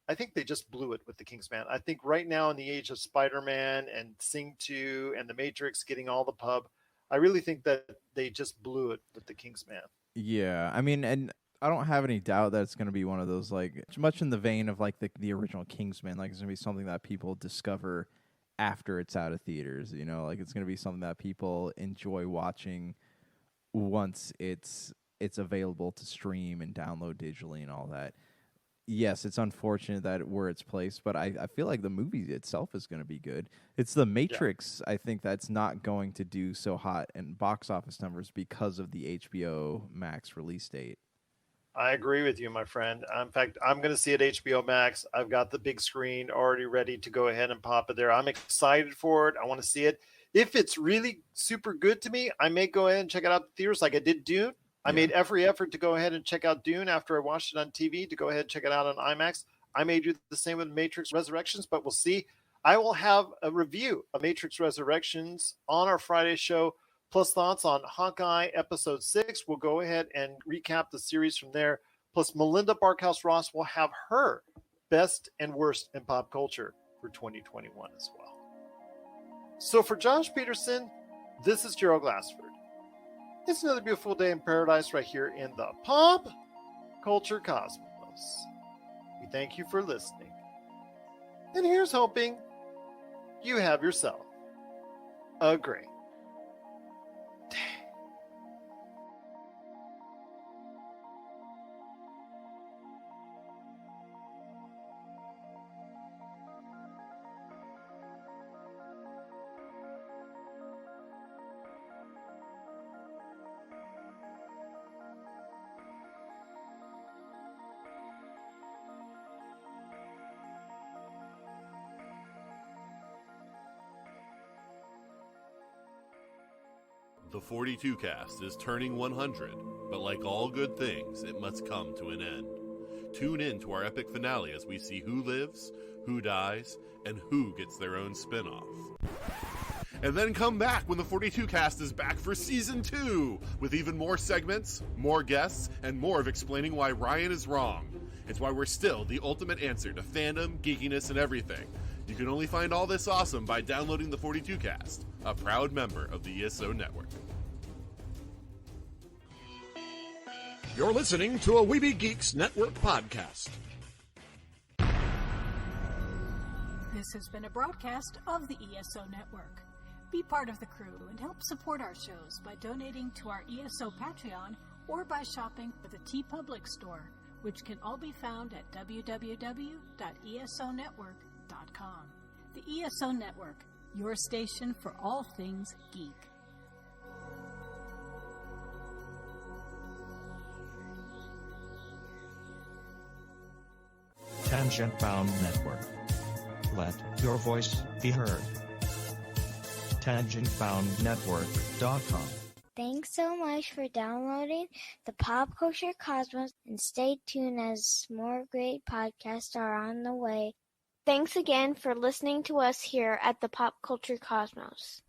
I think they just blew it with The Kingsman. I think right now in the age of Spider-Man and Sing 2 and The Matrix getting all the pub, I really think that they just blew it with The Kingsman. Yeah, I mean, and I don't have any doubt that it's going to be one of those, like, much in the vein of like the original Kingsman. Like, it's going to be something that people discover after it's out of theaters. You know, like it's going to be something that people enjoy watching once it's available to stream and download digitally and all that. Yes, it's unfortunate that where it's placed, but I feel like the movie itself is going to be good. It's the Matrix, I think, that's not going to do so hot in box office numbers because of the HBO Max release date. I agree with you, my friend. In fact, I'm going to see it HBO Max. I've got the big screen already ready to go ahead and pop it there. I'm excited for it. I want to see it. If it's really super good to me, I may go ahead and check it out in theaters like I did Dune. I made every effort to go ahead and check out Dune after I watched it on TV, to go ahead and check it out on IMAX. I may do the same with Matrix Resurrections, but we'll see. I will have a review of Matrix Resurrections on our Friday show, plus thoughts on Hawkeye Episode 6. We'll go ahead and recap the series from there. Plus, Melinda Barkhouse-Ross will have her best and worst in pop culture for 2021 as well. So for Josh Peterson, this is Gerald Glassford. It's another beautiful day in paradise right here in the Pop Culture Cosmos. We thank you for listening. And here's hoping you have yourself a great day. The 42 cast is turning 100, but like all good things, it must come to an end. Tune in to our epic finale as we see who lives, who dies, and who gets their own spin-off. And then come back when the 42 cast is back for season 2, with even more segments, more guests, and more of explaining why Ryan is wrong. It's why we're still the ultimate answer to fandom, geekiness, and everything. You can only find all this awesome by downloading the 42 cast, a proud member of the ESO Network. You're listening to a Weeby Geeks Network podcast. This has been a broadcast of the ESO Network. Be part of the crew and help support our shows by donating to our ESO Patreon or by shopping at the TeePublic store, which can all be found at www.esonetwork.com. The ESO Network, your station for all things geek. Tangent Bound Network. Let your voice be heard. TangentBoundNetwork.com. Thanks so much for downloading the Pop Culture Cosmos, and stay tuned as more great podcasts are on the way. Thanks again for listening to us here at the Pop Culture Cosmos.